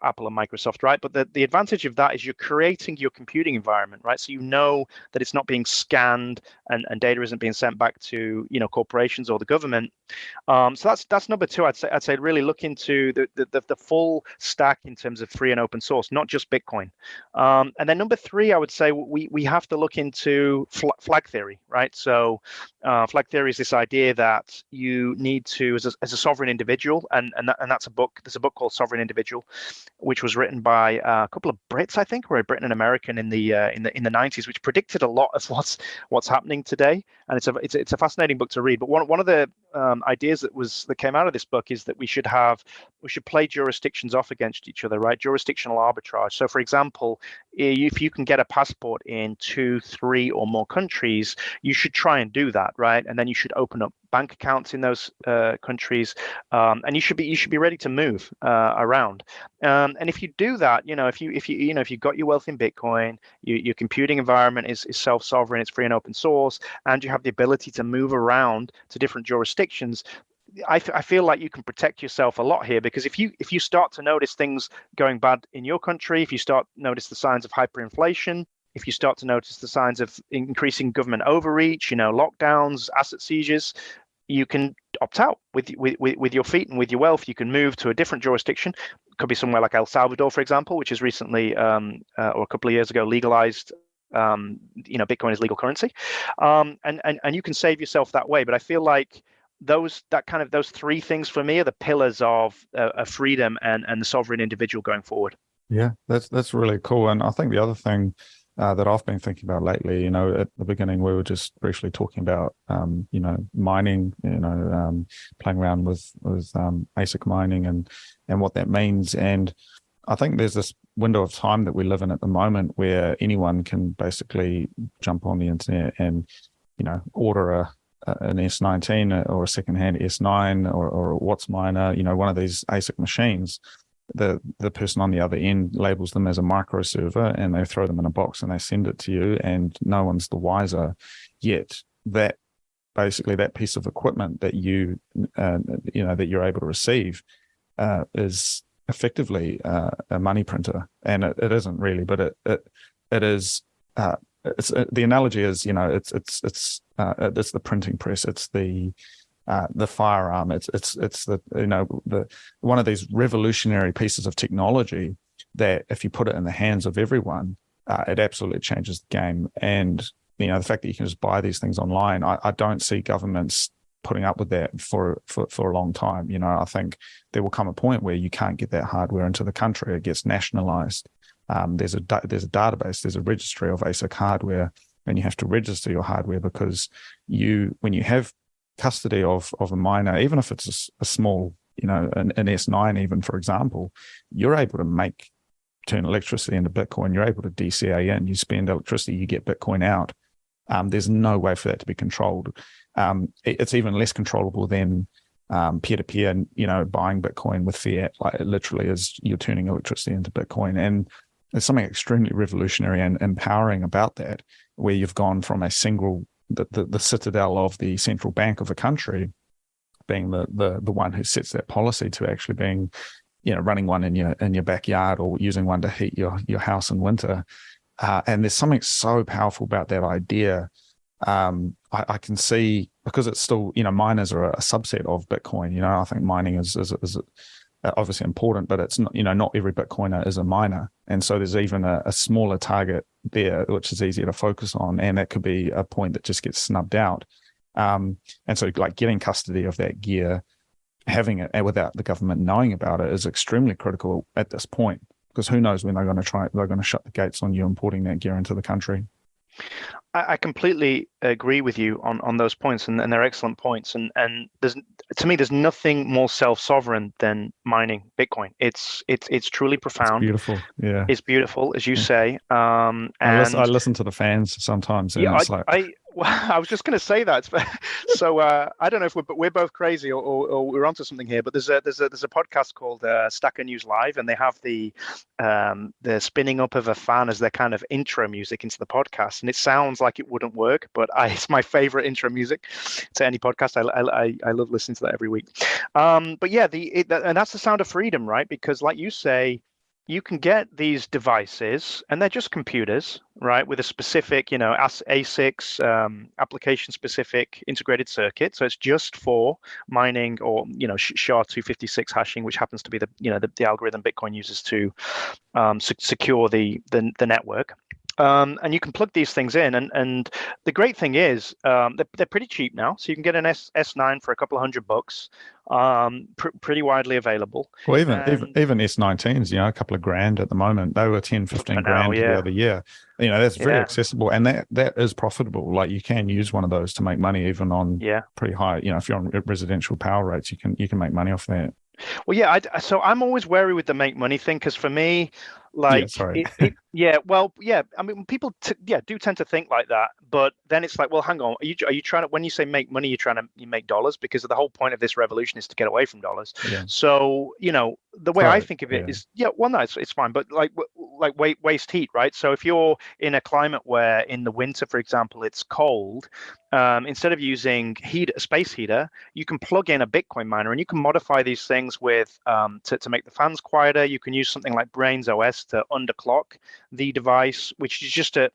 Apple and Microsoft, right? But the advantage of that is you're creating your computing environment, right? So that it's not being scanned and data isn't being sent back to corporations or the government. So that's number two. I'd say really look into the full stack in terms of free and open source, not just Bitcoin. And then number three, I would say we have to look into flag theory, right? So flag theory is this idea that you need to, as a sovereign individual, and that's a book. There's a book called Sovereign Individual, which was written by a couple of Brits, I think, or a Brit and American in the 90s, which predicted a lot of what's happening today. And it's a fascinating book to read. But one of the ideas that came out of this book is that we should play jurisdictions off against each other, right? Jurisdictional arbitrage. So, for example, if you can get a passport in 2, 3, or more countries, you should try and do that, right? And then you should open up bank accounts in those countries, and you should be ready to move around. And if you do that, if you've got your wealth in Bitcoin, your computing environment is self-sovereign, it's free and open source, and you have the ability to move around to different jurisdictions, I feel like you can protect yourself a lot here, because if you start to notice things going bad in your country, if you start to notice the signs of hyperinflation, if you start to notice the signs of increasing government overreach, lockdowns, asset seizures, you can opt out with your feet and with your wealth. You can move to a different jurisdiction. It could be somewhere like El Salvador, for example, which is recently or a couple of years ago legalized. Bitcoin is legal currency, and you can save yourself that way. But I feel like those 3 things for me are the pillars of freedom and the sovereign individual going forward. Yeah, that's really cool. And I think the other thing that I've been thinking about lately, at the beginning we were just briefly talking about, mining, playing around with ASIC mining and what that means. And I think there's this window of time that we live in at the moment where anyone can basically jump on the internet and, order an S19 or a secondhand S9 or a Watts miner, one of these ASIC machines. The person on the other end labels them as a microserver, and they throw them in a box and they send it to you, and no one's the wiser. Yet that piece of equipment that that you're able to receive is effectively a money printer, and it isn't really, but it is. It's the analogy is, it's the printing press, it's the firearm, it's the the one of these revolutionary pieces of technology that if you put it in the hands of everyone, it absolutely changes the game. And the fact that you can just buy these things online, I don't see governments putting up with that for a long time. I think there will come a point where you can't get that hardware into the country. It gets nationalized. There's a database, there's a registry of ASIC hardware, and you have to register your hardware, because when you have custody of a miner, even if it's a small, an S9 even, for example, you're able to turn electricity into Bitcoin. You're able to DCA in, you spend electricity, you get Bitcoin out. There's no way for that to be controlled. It's even less controllable than peer-to-peer, buying Bitcoin with fiat. Like, it literally is, you're turning electricity into Bitcoin. And there's something extremely revolutionary and empowering about that, where you've gone from a single, the citadel of the central bank of a country being the one who sets that policy, to actually being, running one in your backyard, or using one to heat your house in winter. And there's something so powerful about that idea. I can see, because it's still, miners are a subset of Bitcoin. I think mining is obviously important, but it's not, not every Bitcoiner is a miner. And so there's even a smaller target there, which is easier to focus on. And that could be a point that just gets snubbed out. And so, like, getting custody of that gear, having it without the government knowing about it, is extremely critical at this point, because who knows when they're going to shut the gates on you importing that gear into the country. I completely agree with you on those points, and they're excellent points. And there's nothing more self-sovereign than mining Bitcoin. It's truly profound. It's beautiful, yeah. It's beautiful, as you say. I listen to the fans sometimes. And yeah, it's I was just going to say that. So I don't know if we're both crazy or we're onto something here. But there's a podcast called Stacker News Live, and they have the spinning up of a fan as their kind of intro music into the podcast, and it sounds like it wouldn't work, but it's my favorite intro music to any podcast. I love listening to that every week. But yeah, and that's the sound of freedom, right? Because, like you say, you can get these devices, and they're just computers, right, with a specific, ASICs, application-specific integrated circuit. So it's just for mining, or SHA-256 hashing, which happens to be the algorithm Bitcoin uses to secure the network. And you can plug these things in, and the great thing is they're pretty cheap now. So you can get an S9 for a couple of $100, pretty widely available. Well, even S19s, a couple of grand at the moment. They were 10, 15 grand the other year. That's very accessible, and that is profitable. Like, you can use one of those to make money even on pretty high. If you're on residential power rates, you can make money off that. Well, yeah. So I'm always wary with the make money thing, because for me, like, I mean, people do tend to think like that, but then it's like, well, hang on, are you trying to, when you say make money, you make dollars? Because the whole point of this revolution is to get away from dollars. So the way I think of it is, well, no, it's fine, but like waste heat, right? So if you're in a climate where in the winter, for example, it's cold, instead of using a space heater, you can plug in a Bitcoin miner, and you can modify these things with to make the fans quieter. You can use something like Brains OS to underclock the device, which is just a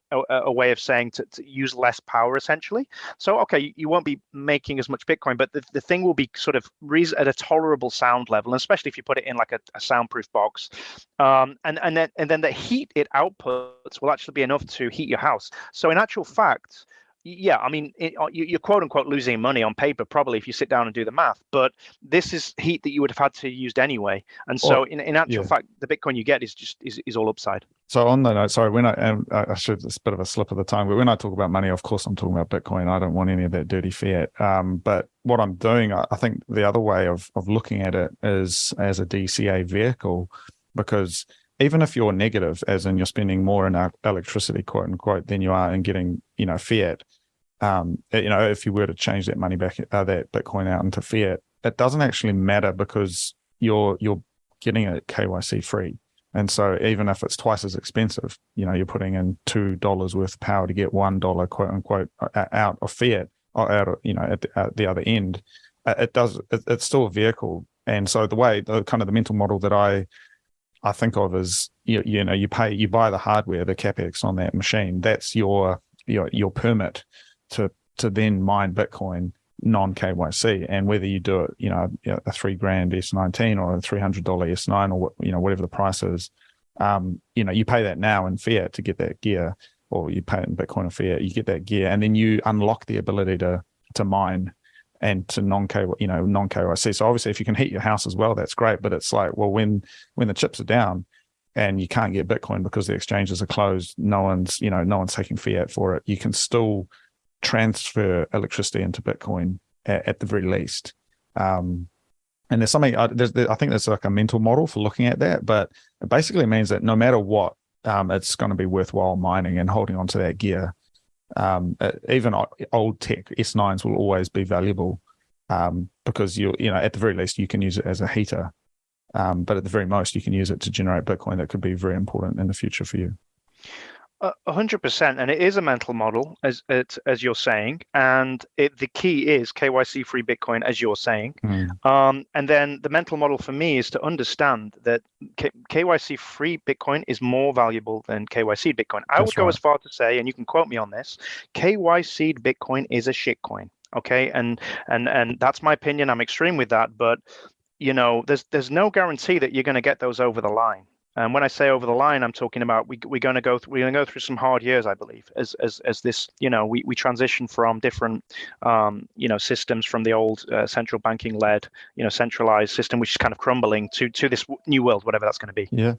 way of saying to use less power, essentially. So, okay, you won't be making as much Bitcoin, but the thing will be sort of at a tolerable sound level, and especially if you put it in like a soundproof box. And then the heat it outputs will actually be enough to heat your house. So in actual fact, I mean, you're quote unquote losing money on paper, probably, if you sit down and do the math. But this is heat that you would have had to used anyway, and so in actual fact, the Bitcoin you get is all upside. So on the note, sorry, when I should, it's a bit of a slip of the tongue, but when I talk about money, of course, I'm talking about Bitcoin. I don't want any of that dirty fiat. But what I'm doing, I think the other way of looking at it is as a DCA vehicle, because even if you're negative, as in you're spending more in electricity, quote unquote, than you are in getting, fiat, if you were to change that money back, that Bitcoin out into fiat, it doesn't actually matter, because you're getting it KYC free. And so even if it's twice as expensive, you're putting in $2 worth of power to get $1, quote unquote, out of fiat, or out of, at the other end, it's still a vehicle. And so the kind of the mental model that I think of is, you buy the hardware, the capex on that machine. That's your permit to then mine Bitcoin non KYC. And whether you do it, a $3,000 S19 or a $300 S9 or whatever the price is, you pay that now in fiat to get that gear, or you pay it in Bitcoin or fiat, you get that gear, and then you unlock the ability to mine and to non KYC. So obviously, if you can heat your house as well, that's great. But it's like, well, when the chips are down and you can't get Bitcoin because the exchanges are closed, no one's taking fiat for it, you can still transfer electricity into Bitcoin at the very least. And there's something, I think there's like a mental model for looking at that, but it basically means that no matter what, it's going to be worthwhile mining and holding onto that gear. Even old tech S9s will always be valuable, because at the very least you can use it as a heater, but at the very most you can use it to generate Bitcoin that could be very important in the future for you. 100%, and it is a mental model, as you're saying, and the key is KYC free Bitcoin, as you're saying. And then the mental model for me is to understand that KYC free Bitcoin is more valuable than KYC Bitcoin. I would go as far to say, and you can quote me on this, KYC Bitcoin is a shitcoin. Okay, and that's my opinion. I'm extreme with that, but there's no guarantee that you're going to get those over the line. And when I say over the line, I'm talking about we're going to go through some hard years, I believe, as this, we transition from different, systems from the old central banking led, centralized system, which is kind of crumbling to this new world, whatever that's going to be. Yeah.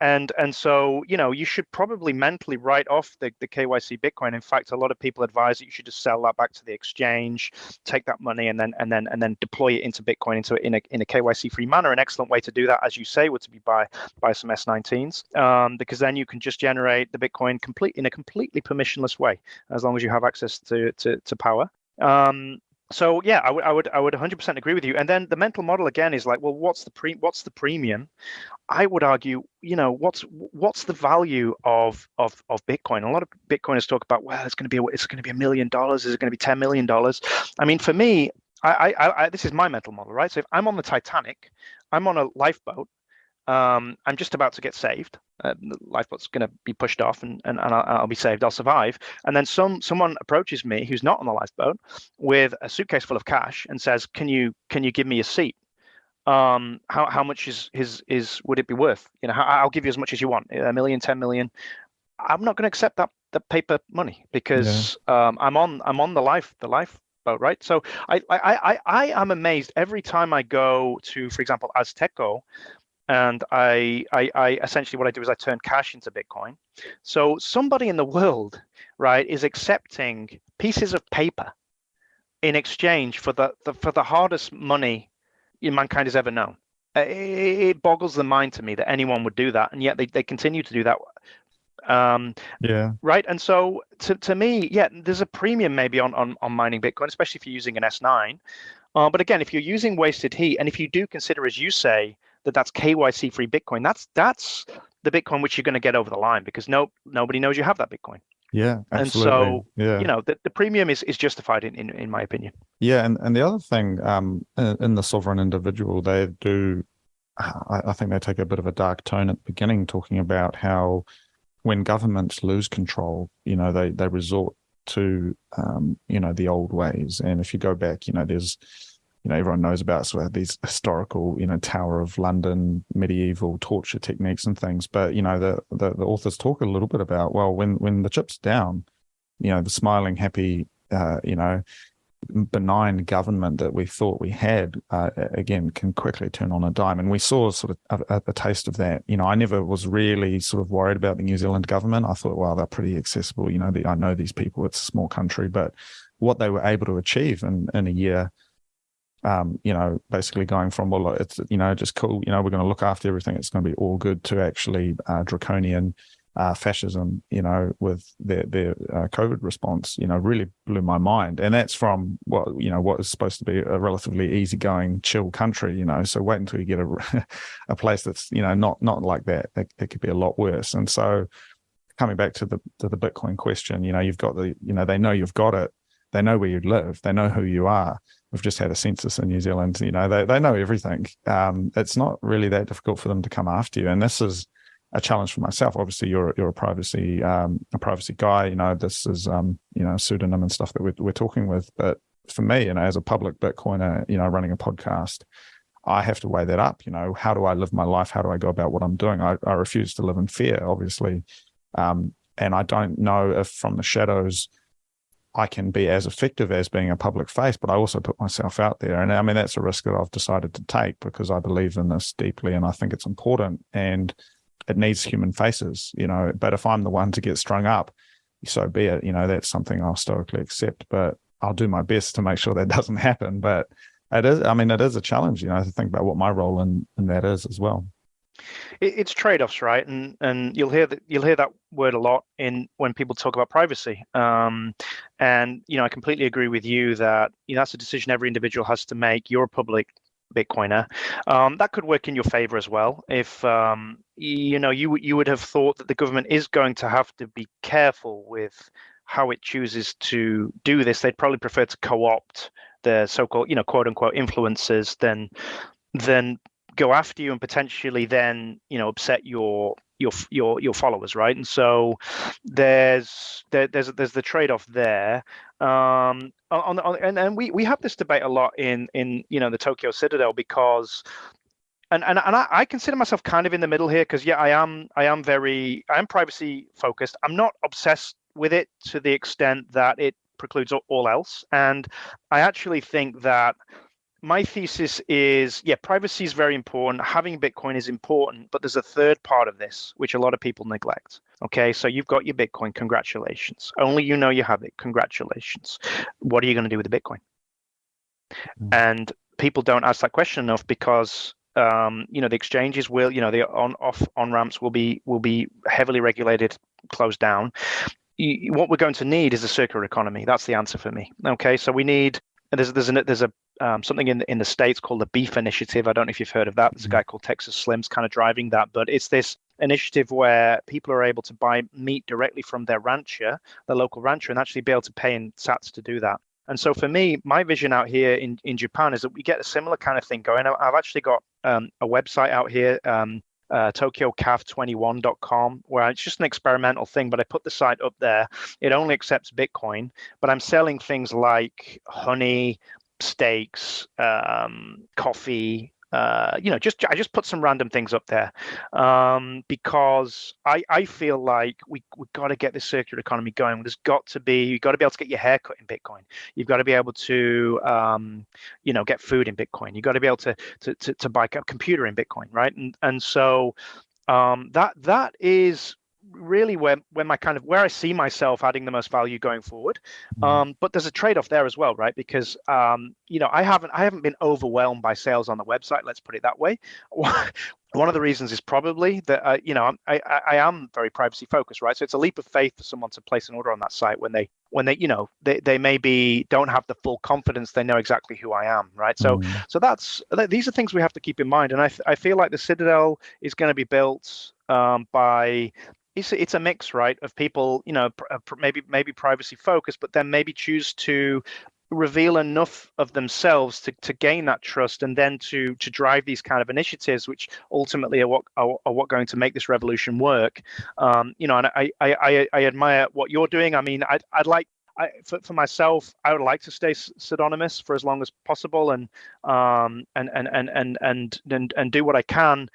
And so, you should probably mentally write off the KYC Bitcoin. In fact, a lot of people advise that you should just sell that back to the exchange, take that money, and then deploy it into Bitcoin in a KYC free manner. An excellent way to do that, as you say, would to be by some S19s, because then you can just generate the Bitcoin in a completely permissionless way, as long as you have access to power. So yeah, I would 100% agree with you. And then the mental model again is like, well, what's the premium? I would argue, what's the value of Bitcoin? A lot of Bitcoiners talk about, well, it's going to be $1 million. Is it going to be $10 million? I mean, for me, I this is my mental model, right? So if I'm on the Titanic, I'm on a lifeboat. I'm just about to get saved. The lifeboat's going to be pushed off, and I'll be saved. I'll survive. And then someone approaches me who's not on the lifeboat with a suitcase full of cash and says, "Can you give me a seat? How much would it be worth? I'll give you as much as you want. $1 million, 10 million." I'm not going to accept the paper money because I'm on the lifeboat, right? So I am amazed every time I go to, for example, Azteco, and I essentially what I do is I turn cash into Bitcoin. So somebody in the world, right, is accepting pieces of paper in exchange for the hardest money mankind has ever known. It boggles the mind to me that anyone would do that, and yet they continue to do that. Right. And so to me, there's a premium maybe on mining Bitcoin, especially if you're using an S9. But again, if you're using wasted heat, and if you do consider, as you say, that's KYC free Bitcoin, that's the Bitcoin which you're going to get over the line, because nobody knows you have that Bitcoin. Yeah, absolutely. And so, the premium is justified in my opinion. Yeah, and the other thing, in the sovereign individual, they do, I think they take a bit of a dark tone at the beginning, talking about how when governments lose control, they resort to, the old ways. And if you go back, there's, everyone knows about sort of these historical, Tower of London, medieval torture techniques and things. But, the authors talk a little bit about, well, when the chip's down, the smiling, happy, benign government that we thought we had, again, can quickly turn on a dime. And we saw sort of a taste of that. I never was really sort of worried about the New Zealand government. I thought, well, they're pretty accessible. I know these people, it's a small country, but what they were able to achieve in a year, basically going from, well, it's, just cool, we're going to look after everything, it's going to be all good, to actually draconian fascism, with their COVID response, really blew my mind. And that's from what is supposed to be a relatively easygoing, chill country, so wait until you get a place that's, not like that. It could be a lot worse. And so coming back to the Bitcoin question, you've got they know you've got it. They know where you live. They know who you are. We've just had a census in New Zealand. They know everything. It's not really that difficult for them to come after you. And this is a challenge for myself. Obviously, you're a privacy guy. This is a pseudonym and stuff that we're talking with. But for me, as a public Bitcoiner, running a podcast, I have to weigh that up. How do I live my life? How do I go about what I'm doing? I refuse to live in fear, obviously, and I don't know if from the shadows I can be as effective as being a public face, but I also put myself out there. And I mean, that's a risk that I've decided to take because I believe in this deeply and I think it's important and it needs human faces, but if I'm the one to get strung up, so be it. That's something I'll stoically accept, but I'll do my best to make sure that doesn't happen. But it is a challenge, to think about what my role in that is as well. It's trade-offs, right? And you'll hear that word a lot when people talk about privacy. And I completely agree with you that that's a decision every individual has to make. You're a public Bitcoiner. That could work in your favor as well. If you would have thought that the government is going to have to be careful with how it chooses to do this. They'd probably prefer to co-opt the so-called, quote unquote influencers than go after you and potentially then upset your followers, right? And so there's the trade-off there. And we have this debate a lot in the Tokyo Citadel because and I consider myself kind of in the middle here because I am privacy focused. I'm not obsessed with it to the extent that it precludes all else, and I actually think that my thesis is, privacy is very important. Having Bitcoin is important, but there's a third part of this, which a lot of people neglect. Okay, so you've got your Bitcoin, congratulations. Only you know you have it, congratulations. What are you going to do with the Bitcoin? And people don't ask that question enough because, the exchanges will, the on ramps will be heavily regulated, closed down. What we're going to need is a circular economy. That's the answer for me. Okay, so we need. There's a something in the States called the Beef Initiative. I don't know if you've heard of that. There's a guy called Texas Slim's kind of driving that, but it's this initiative where people are able to buy meat directly from their rancher, the local rancher, and actually be able to pay in sats to do that. And so for me, my vision out here in Japan is that we get a similar kind of thing going. I've actually got a website out here, tokyocav21.com, where it's just an experimental thing, but I put the site up there. It only accepts Bitcoin, but I'm selling things like honey, steaks, coffee, I just put some random things up there because I feel like we've got to get this circular economy going. You've got to be able to get your hair cut in Bitcoin. You've got to be able to get food in Bitcoin. You've got to be able to buy a computer in Bitcoin, right? And so that is really where I see myself adding the most value going forward. But there's a trade-off there as well, right? Because I haven't been overwhelmed by sales on the website. Let's put it that way. One of the reasons is probably that I am very privacy focused, right? So it's a leap of faith for someone to place an order on that site when they maybe don't have the full confidence they know exactly who I am, right? So these are things we have to keep in mind, and I feel like the Citadel is going to be built by. It's a mix, right, of people, maybe privacy focused, but then maybe choose to reveal enough of themselves to gain that trust, and then to drive these kind of initiatives, which ultimately are what going to make this revolution work. And I admire what you're doing. I mean, I'd like. For myself, I would like to stay pseudonymous for as long as possible, and do what I can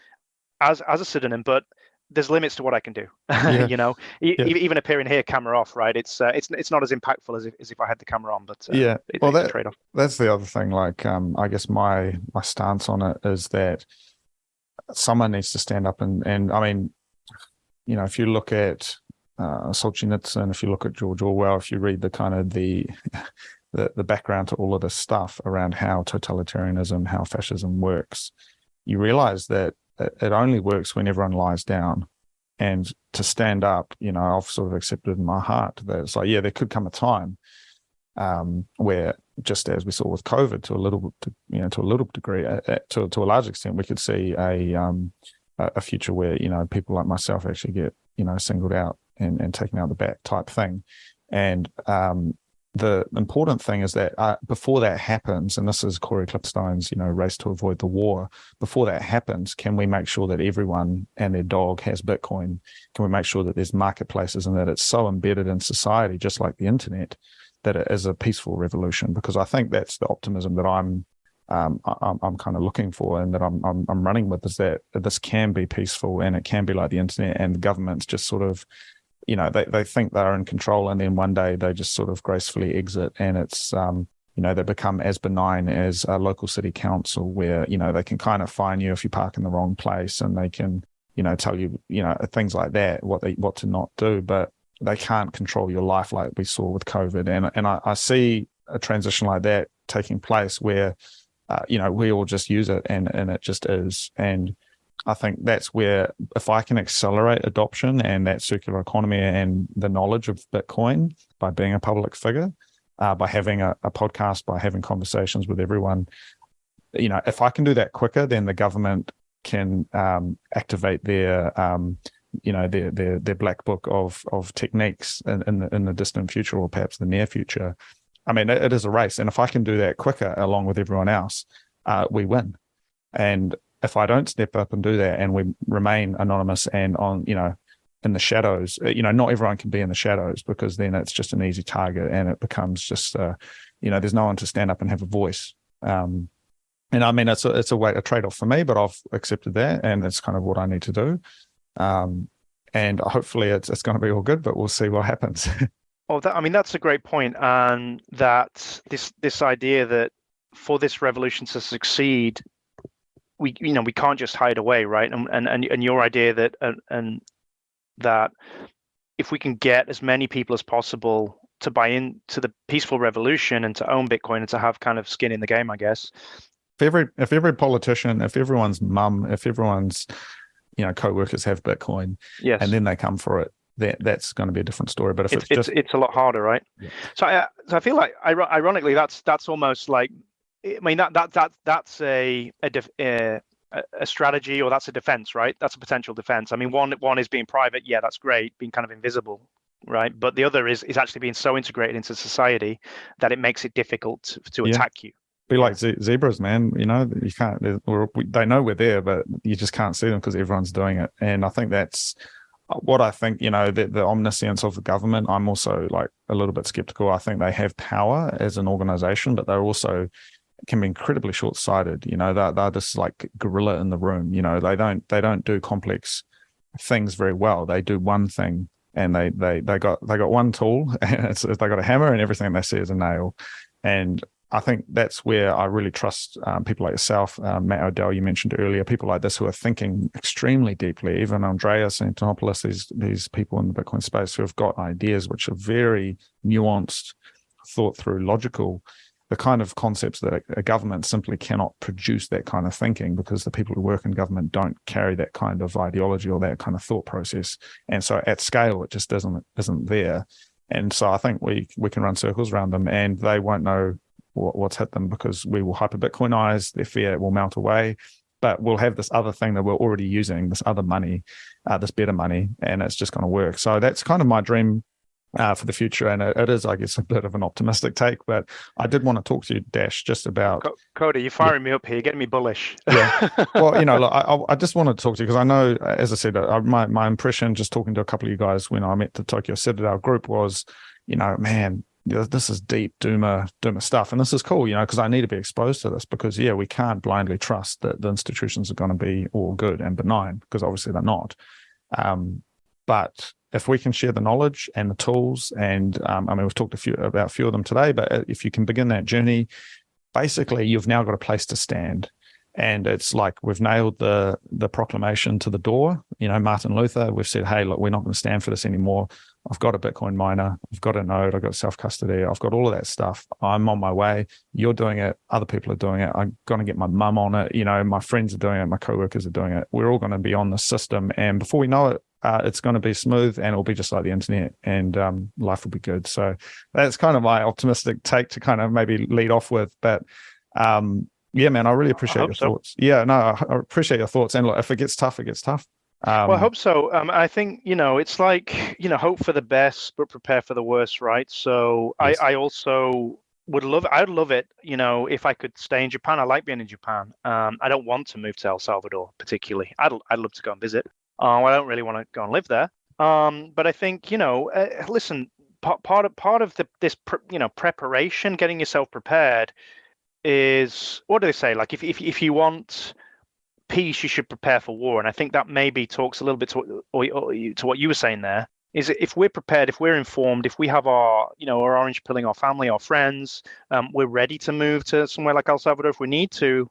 as a pseudonym, but there's limits to what I can do. Yeah. Even appearing here camera off, right? It's not as impactful as if I had the camera on, but it's a trade-off. That's the other thing. Like, I guess my stance on it is that someone needs to stand up and I mean, if you look at Solzhenitsyn, if you look at George Orwell, if you read the kind of the background to all of this stuff around how totalitarianism, how fascism works, you realize that it only works when everyone lies down. And to stand up, I've sort of accepted in my heart that it's like, there could come a time where, just as we saw with COVID, to a little degree, to a large extent, we could see a future where people like myself actually get singled out and taken out the back type thing. And the important thing is that before that happens, and this is Corey Clipstein's, race to avoid the war, before that happens, can we make sure that everyone and their dog has Bitcoin? Can we make sure that there's marketplaces and that it's so embedded in society, just like the internet, that it is a peaceful revolution? Because I think that's the optimism that I'm kind of looking for, and that I'm running with, is that this can be peaceful and it can be like the internet, and the government's just sort of, they think they're in control, and then one day they just sort of gracefully exit, and it's, they become as benign as a local city council, where, they can kind of fine you if you park in the wrong place, and they can, tell you, things like that, what to not do, but they can't control your life like we saw with COVID. And I see a transition like that taking place where, we all just use it, and it just is. And I think that's where, if I can accelerate adoption and that circular economy and the knowledge of Bitcoin by being a public figure, by having a podcast, by having conversations with everyone, if I can do that quicker, then the government can activate their black book of techniques in the distant future, or perhaps the near future. I mean, it is a race, and if I can do that quicker along with everyone else, we win. And if I don't step up and do that, and we remain anonymous and on, in the shadows, not everyone can be in the shadows, because then it's just an easy target, and it becomes just, there's no one to stand up and have a voice. And I mean, it's a trade-off for me, but I've accepted that, and that's kind of what I need to do. And hopefully it's going to be all good, but we'll see what happens. Oh, that's a great point, and that this idea that for this revolution to succeed, we can't just hide away, right? And your idea that and that if we can get as many people as possible to buy into the peaceful revolution and to own Bitcoin and to have kind of skin in the game, I guess. If every politician, if everyone's mum, if everyone's co-workers have Bitcoin, yes, and then they come for it, that's going to be a different story. But if it's a lot harder, right? Yeah. So I feel like, ironically, that's almost like, I mean, that's a strategy, or that's a defense, right? That's a potential defense. I mean, one is being private, yeah, that's great, being kind of invisible, right? But the other is actually being so integrated into society that it makes it difficult to attack you. Be like zebras, man. You can't. They know we're there, but you just can't see them because everyone's doing it. And I think that's what I think. The omniscience of the government. I'm also like a little bit skeptical. I think they have power as an organization, but they're also can be incredibly short-sighted. They're just like gorilla in the room. They don't do complex things very well. They do one thing, and they got one tool, and they got a hammer, and everything they see is a nail. And I think that's where I really trust people like yourself, Matt O'Dell, you mentioned earlier, people like this who are thinking extremely deeply, even Andreas and Antonopoulos, these people in the Bitcoin space who have got ideas which are very nuanced, thought through, logical, the kind of concepts that a government simply cannot produce that kind of thinking, because the people who work in government don't carry that kind of ideology or that kind of thought process. And so at scale, it just isn't there. And so I think we can run circles around them, and they won't know what's hit them, because we will hyper Bitcoinize, their fiat will melt away, but we'll have this other thing that we're already using, this other money, this better money, and it's just going to work. So that's kind of my dream for the future, and it is, I guess, a bit of an optimistic take, but I did want to talk to you, Dash, just about... Cody, you're firing me up here, you're getting me bullish. Yeah. Well, look, I just want to talk to you because I know, as I said, my impression just talking to a couple of you guys when I met the Tokyo Citadel Group was, man, this is deep doomer stuff, and this is cool, because I need to be exposed to this, because we can't blindly trust that the institutions are going to be all good and benign, because obviously they're not. But if we can share the knowledge and the tools, and we've talked about a few of them today, but if you can begin that journey, basically you've now got a place to stand. And it's like we've nailed the proclamation to the door. Martin Luther, we've said, hey, look, we're not going to stand for this anymore. I've got a Bitcoin miner. I've got a node. I've got self-custody. I've got all of that stuff. I'm on my way. You're doing it. Other people are doing it. I'm going to get my mum on it. My friends are doing it. My coworkers are doing it. We're all going to be on the system. And before we know it, it's going to be smooth, and it'll be just like the internet, and life will be good. So that's kind of my optimistic take to kind of maybe lead off with. But yeah, man, I really appreciate your thoughts. Yeah, no, I appreciate your thoughts. And look, if it gets tough, it gets tough. Well, I hope so. I think, it's like, hope for the best, but prepare for the worst, right? So yes. I also I'd love it, if I could stay in Japan. I like being in Japan. I don't want to move to El Salvador particularly. I'd love to go and visit. I don't really want to go and live there. But I think, listen, part of this preparation, getting yourself prepared is, what do they say? Like if you want peace, you should prepare for war. And I think that maybe talks a little bit to what you were saying there, is if we're prepared, if we're informed, if we have our orange pilling, our family, our friends, we're ready to move to somewhere like El Salvador if we need to,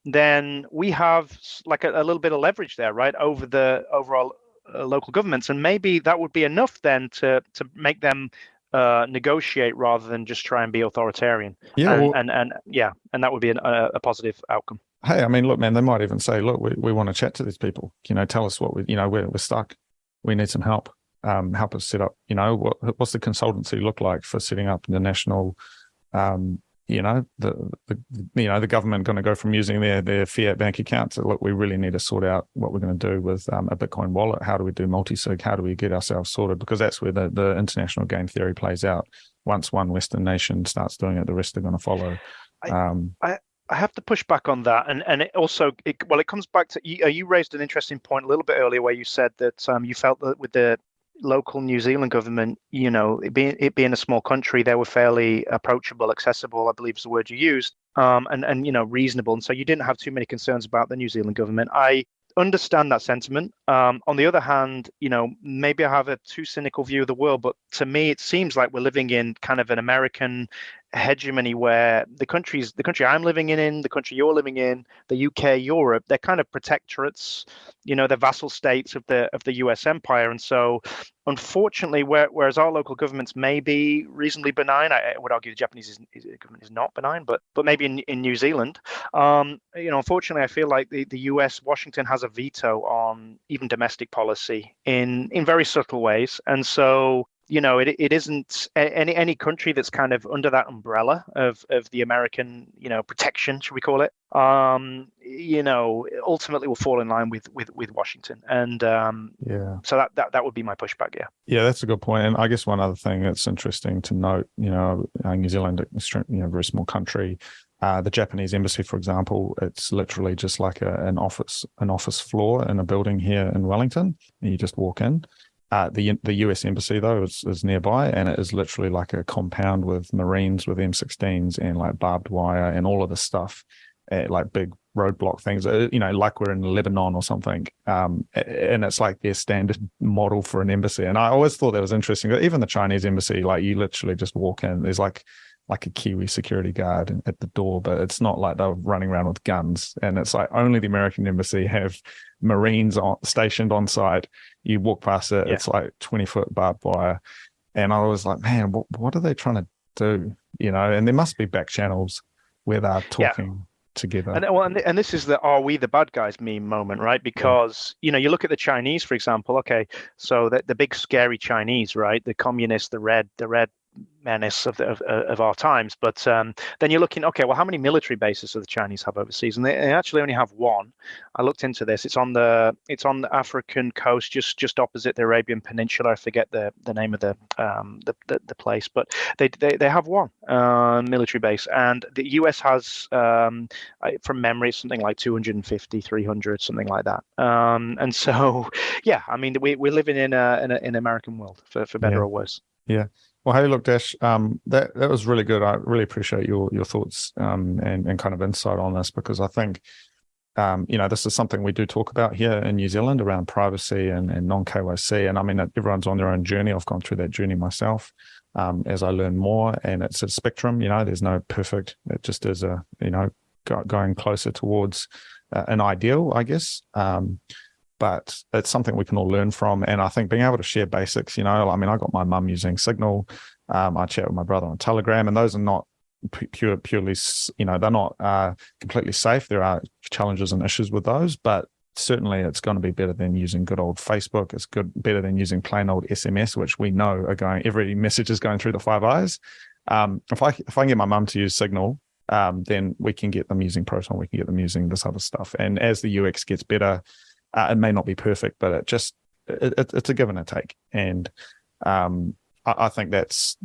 then we have like a little bit of leverage there, right, over our local governments. And maybe that would be enough then to make them negotiate rather than just try and be authoritarian. Yeah, and that would be a positive outcome. Hey, I mean, look, man, they might even say, look, we want to chat to these people. Tell us what we're stuck. We need some help. Help us set up. What's the consultancy look like for setting up the national? The government going to go from using their fiat bank accounts. Look, we really need to sort out what we're going to do with a Bitcoin wallet. How do we do multi-sig? How do we get ourselves sorted? Because that's where the international game theory plays out. Once one Western nation starts doing it, the rest are going to follow. I have to push back on that, and it also it comes back to you raised an interesting point a little bit earlier where you said that you felt that with the local New Zealand government, it being a small country, they were fairly approachable, accessible, I believe is the word you used, and reasonable, and so you didn't have too many concerns about the New Zealand government. I understand that sentiment. On the other hand, maybe I have a too cynical view of the world, but to me, it seems like we're living in kind of an American hegemony where the country I'm living in, the country you're living in, the UK, Europe, they're kind of protectorates, they're vassal states of the US empire. And so unfortunately, whereas our local governments may be reasonably benign, I would argue the Japanese government is not benign, but maybe in New Zealand, unfortunately, I feel like the US, Washington has a veto on even domestic policy in very subtle ways. And so it isn't any country that's kind of under that umbrella of the American, protection, should we call it, ultimately will fall in line with Washington. And so that would be my pushback. Yeah, that's a good point. And I guess one other thing that's interesting to note, New Zealand, very small country. The Japanese embassy, for example, it's literally just like an office floor in a building here in Wellington. And you just walk in. The US embassy though is nearby, and it is literally like a compound with Marines with M16s and like barbed wire and all of this stuff, like big roadblock things, like we're in Lebanon or something. And it's like their standard model for an embassy. And I always thought that was interesting. Even the Chinese embassy, like you literally just walk in, there's like a Kiwi security guard at the door, but it's not like they're running around with guns. And it's like only the American embassy have Marines stationed on site. You walk past it, it's like 20-foot barbed wire. And I was like, man, what are they trying to do? And there must be back channels where they're talking together. And this is the "are we the bad guys" meme moment, right? Because you look at the Chinese, for example. Okay, so the big scary Chinese, right? The communists, the red menace of our times. But then you're looking, okay, well, how many military bases do the Chinese have overseas? And they actually only have one. I looked into this. It's on the African coast, just opposite the Arabian Peninsula. I forget the name of the place, but they have one military base, and the US has, from memory, something like 250, 300, something like that. And so, I mean, we're living in an American world, for better or worse. Yeah. Well, hey, look, Dash, that was really good. I really appreciate your thoughts and kind of insight on this, because I think, this is something we do talk about here in New Zealand around privacy and non-KYC. And I mean, everyone's on their own journey. I've gone through that journey myself as I learn more, and it's a spectrum. There's no perfect. It just is going closer towards an ideal, I guess. But it's something we can all learn from. And I think being able to share basics, I got my mum using Signal. I chat with my brother on Telegram, and those are not purely, they're not completely safe. There are challenges and issues with those, but certainly it's going to be better than using good old Facebook. It's better than using plain old SMS, which we know every message is going through the Five Eyes. If I can get my mum to use Signal, then we can get them using Proton. We can get them using this other stuff. And as the UX gets better, it may not be perfect, but it's a give and a take. And I think that's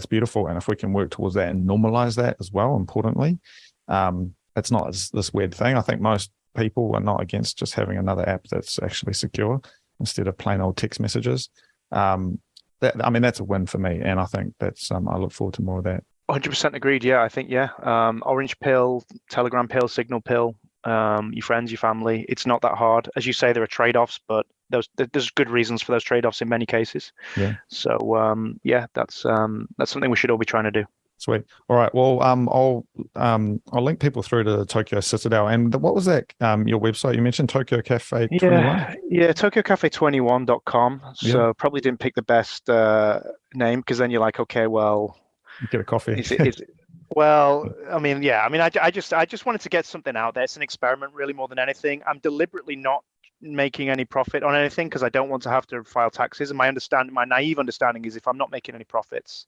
beautiful. And if we can work towards that and normalize that as well, importantly, it's not this weird thing. I think most people are not against just having another app that's actually secure instead of plain old text messages. That's a win for me. And I think that's, I look forward to more of that. 100% agreed. Yeah, I think, Orange Pill, Telegram Pill, Signal Pill, your friends, your family. It's not that hard. As you say, there are trade-offs, but there's good reasons for those trade-offs in many cases. Yeah. So that's something we should all be trying to do. Sweet. All right. Well, I'll link people through to Tokyo Citadel. And what was that? Your website you mentioned, Tokyo Cafe 21. Yeah, TokyoCafe21.com. So probably didn't pick the best name, because then you're like, okay, well, get a coffee. Well, I just wanted to get something out there. It's an experiment, really, more than anything. I'm deliberately not making any profit on anything because I don't want to have to file taxes. And my naive understanding is if I'm not making any profits,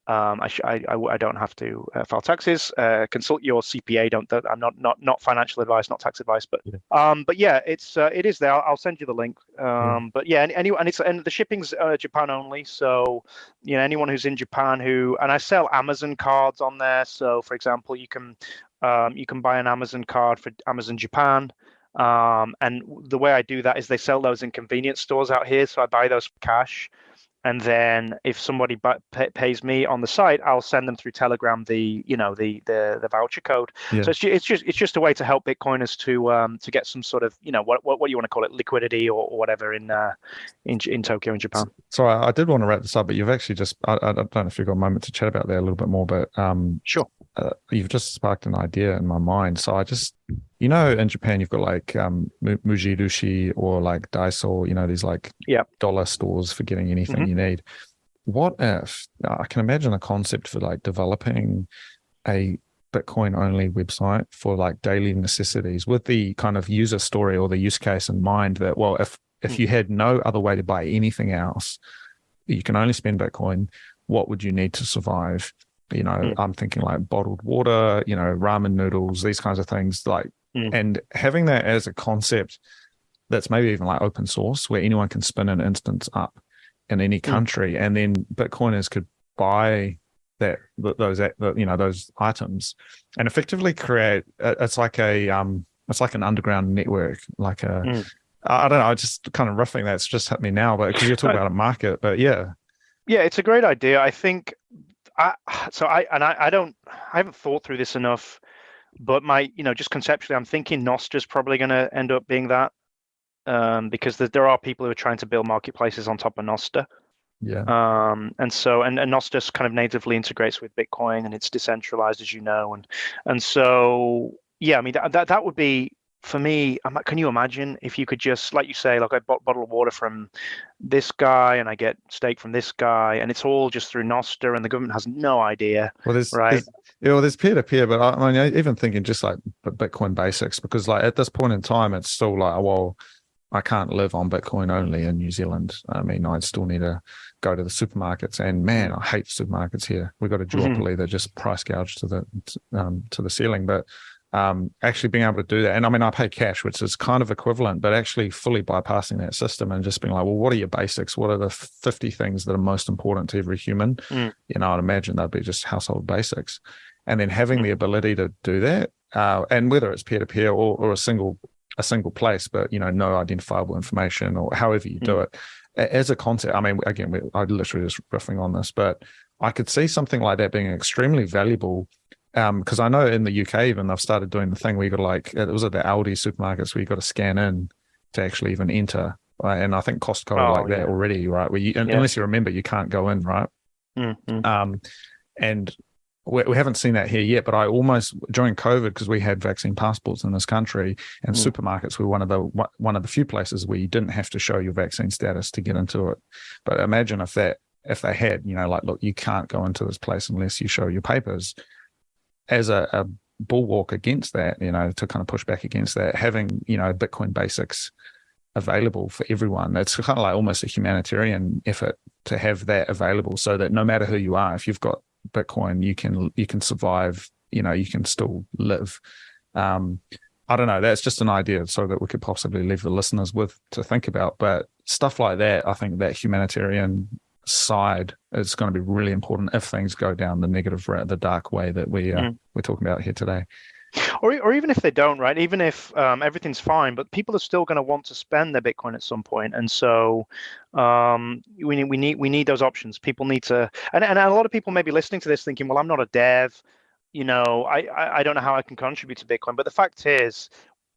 I don't have to file taxes. Consult your CPA. I'm not financial advice, not tax advice, but it is there. I'll send you the link. But and the shipping's Japan only. So anyone who's in Japan and I sell Amazon cards on there. So for example, you can buy an Amazon card for Amazon Japan. And the way I do that is they sell those in convenience stores out here. So I buy those for cash. And then if somebody pays me on the site, I'll send them through Telegram the voucher code. Yeah. So it's just a way to help Bitcoiners to get some sort of what you want to call it, liquidity or whatever in Tokyo in Japan. So I did want to wrap this up, but you've actually just I don't know if you've got a moment to chat about that a little bit more, but sure. You've just sparked an idea in my mind. So I just in Japan you've got like Mujirushi or like Daiso, these like dollar stores for getting anything you need. What if I can imagine a concept for like developing a Bitcoin only website for like daily necessities with the kind of user story or the use case in mind that, well, if you had no other way to buy anything else, you can only spend Bitcoin, what would you need to survive? I'm thinking like bottled water, ramen noodles, these kinds of things, like, and having that as a concept that's maybe even like open source where anyone can spin an instance up in any country, and then Bitcoiners could buy those items and effectively create. It's like an underground network, like I don't know. I just kind of riffing that's just hit me now, but because you're talking about a market, but yeah. Yeah, it's a great idea. I think I haven't thought through this enough, but just conceptually, I'm thinking Nostra's probably going to end up being that, because there are people who are trying to build marketplaces on top of Nostra. Yeah. And Nostra kind of natively integrates with Bitcoin, and it's decentralized, as you know, and so yeah, I mean that would be, for me, can you imagine if you could just, like you say, like I bought a bottle of water from this guy and I get steak from this guy, and it's all just through Nostra, and the government has no idea. Well, there's peer-to-peer, but I mean, even thinking just like Bitcoin basics, because like at this point in time, it's still like, well, I can't live on Bitcoin only in New Zealand. I mean, I'd still need to go to the supermarkets, and man, I hate supermarkets here. We've got a duopoly that just price gouge to the ceiling, but actually being able to do that. And I mean, I pay cash, which is kind of equivalent, but actually fully bypassing that system and just being like, well, what are your basics? What are the 50 things that are most important to every human? I'd imagine that'd be just household basics. And then having the ability to do that, and whether it's peer-to-peer or a single place, but, no identifiable information or however you do it as a concept. I mean, again, I literally just riffing on this, but I could see something like that being extremely valuable. Because I know in the UK even they've started doing the thing where you got it was at the Aldi supermarkets where you got to scan in to actually even enter, right? And I think Costco that already, right? Where unless you remember, you can't go in, right? And we haven't seen that here yet, but I almost, during COVID, because we had vaccine passports in this country, and supermarkets were one of the few places where you didn't have to show your vaccine status to get into it. But imagine if they had, look, you can't go into this place unless you show your papers. As a bulwark against that, to kind of push back against that, having, Bitcoin basics available for everyone, it's kind of like almost a humanitarian effort to have that available, so that no matter who you are, if you've got Bitcoin, you can survive, you can still live. I don't know, that's just an idea so that we could possibly leave the listeners with to think about. But stuff like that, I think that humanitarian side is going to be really important if things go down the negative route, the dark way that we're talking about here today. Or even if they don't, right? Even if everything's fine, but people are still going to want to spend their Bitcoin at some point, and so we need those options. People need to, and a lot of people may be listening to this thinking, well, I'm not a dev, I don't know how I can contribute to Bitcoin. But the fact is,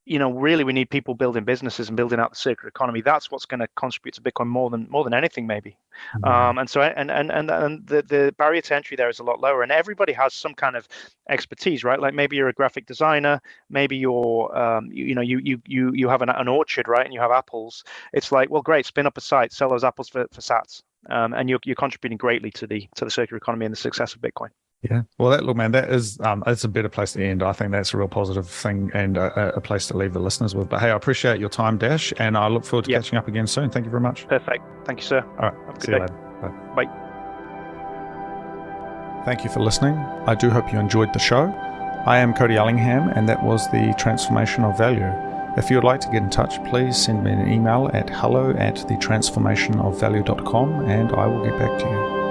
really we need people building businesses and building out the circular economy. That's what's going to contribute to Bitcoin more than anything, maybe. And so the barrier to entry there is a lot lower, and everybody has some kind of expertise, right? Like maybe you're a graphic designer, maybe you're you have an orchard, right? And you have apples. It's like, well, great, spin up a site, sell those apples for sats, and you're contributing greatly to the circular economy and the success of Bitcoin. Yeah. Well, that is it's a better place to end. I think that's a real positive thing and a place to leave the listeners with. But hey, I appreciate your time, Dash, and I look forward to catching up again soon. Thank you very much. Perfect. Thank you, sir. All right. Have a See good you day. later. Bye. Thank you for listening. I do hope you enjoyed the show. I am Cody Ellingham, and that was the Transformation of Value. If you would like to get in touch, please send me an email at hello@thetransformationofvalue.com, and I will get back to you.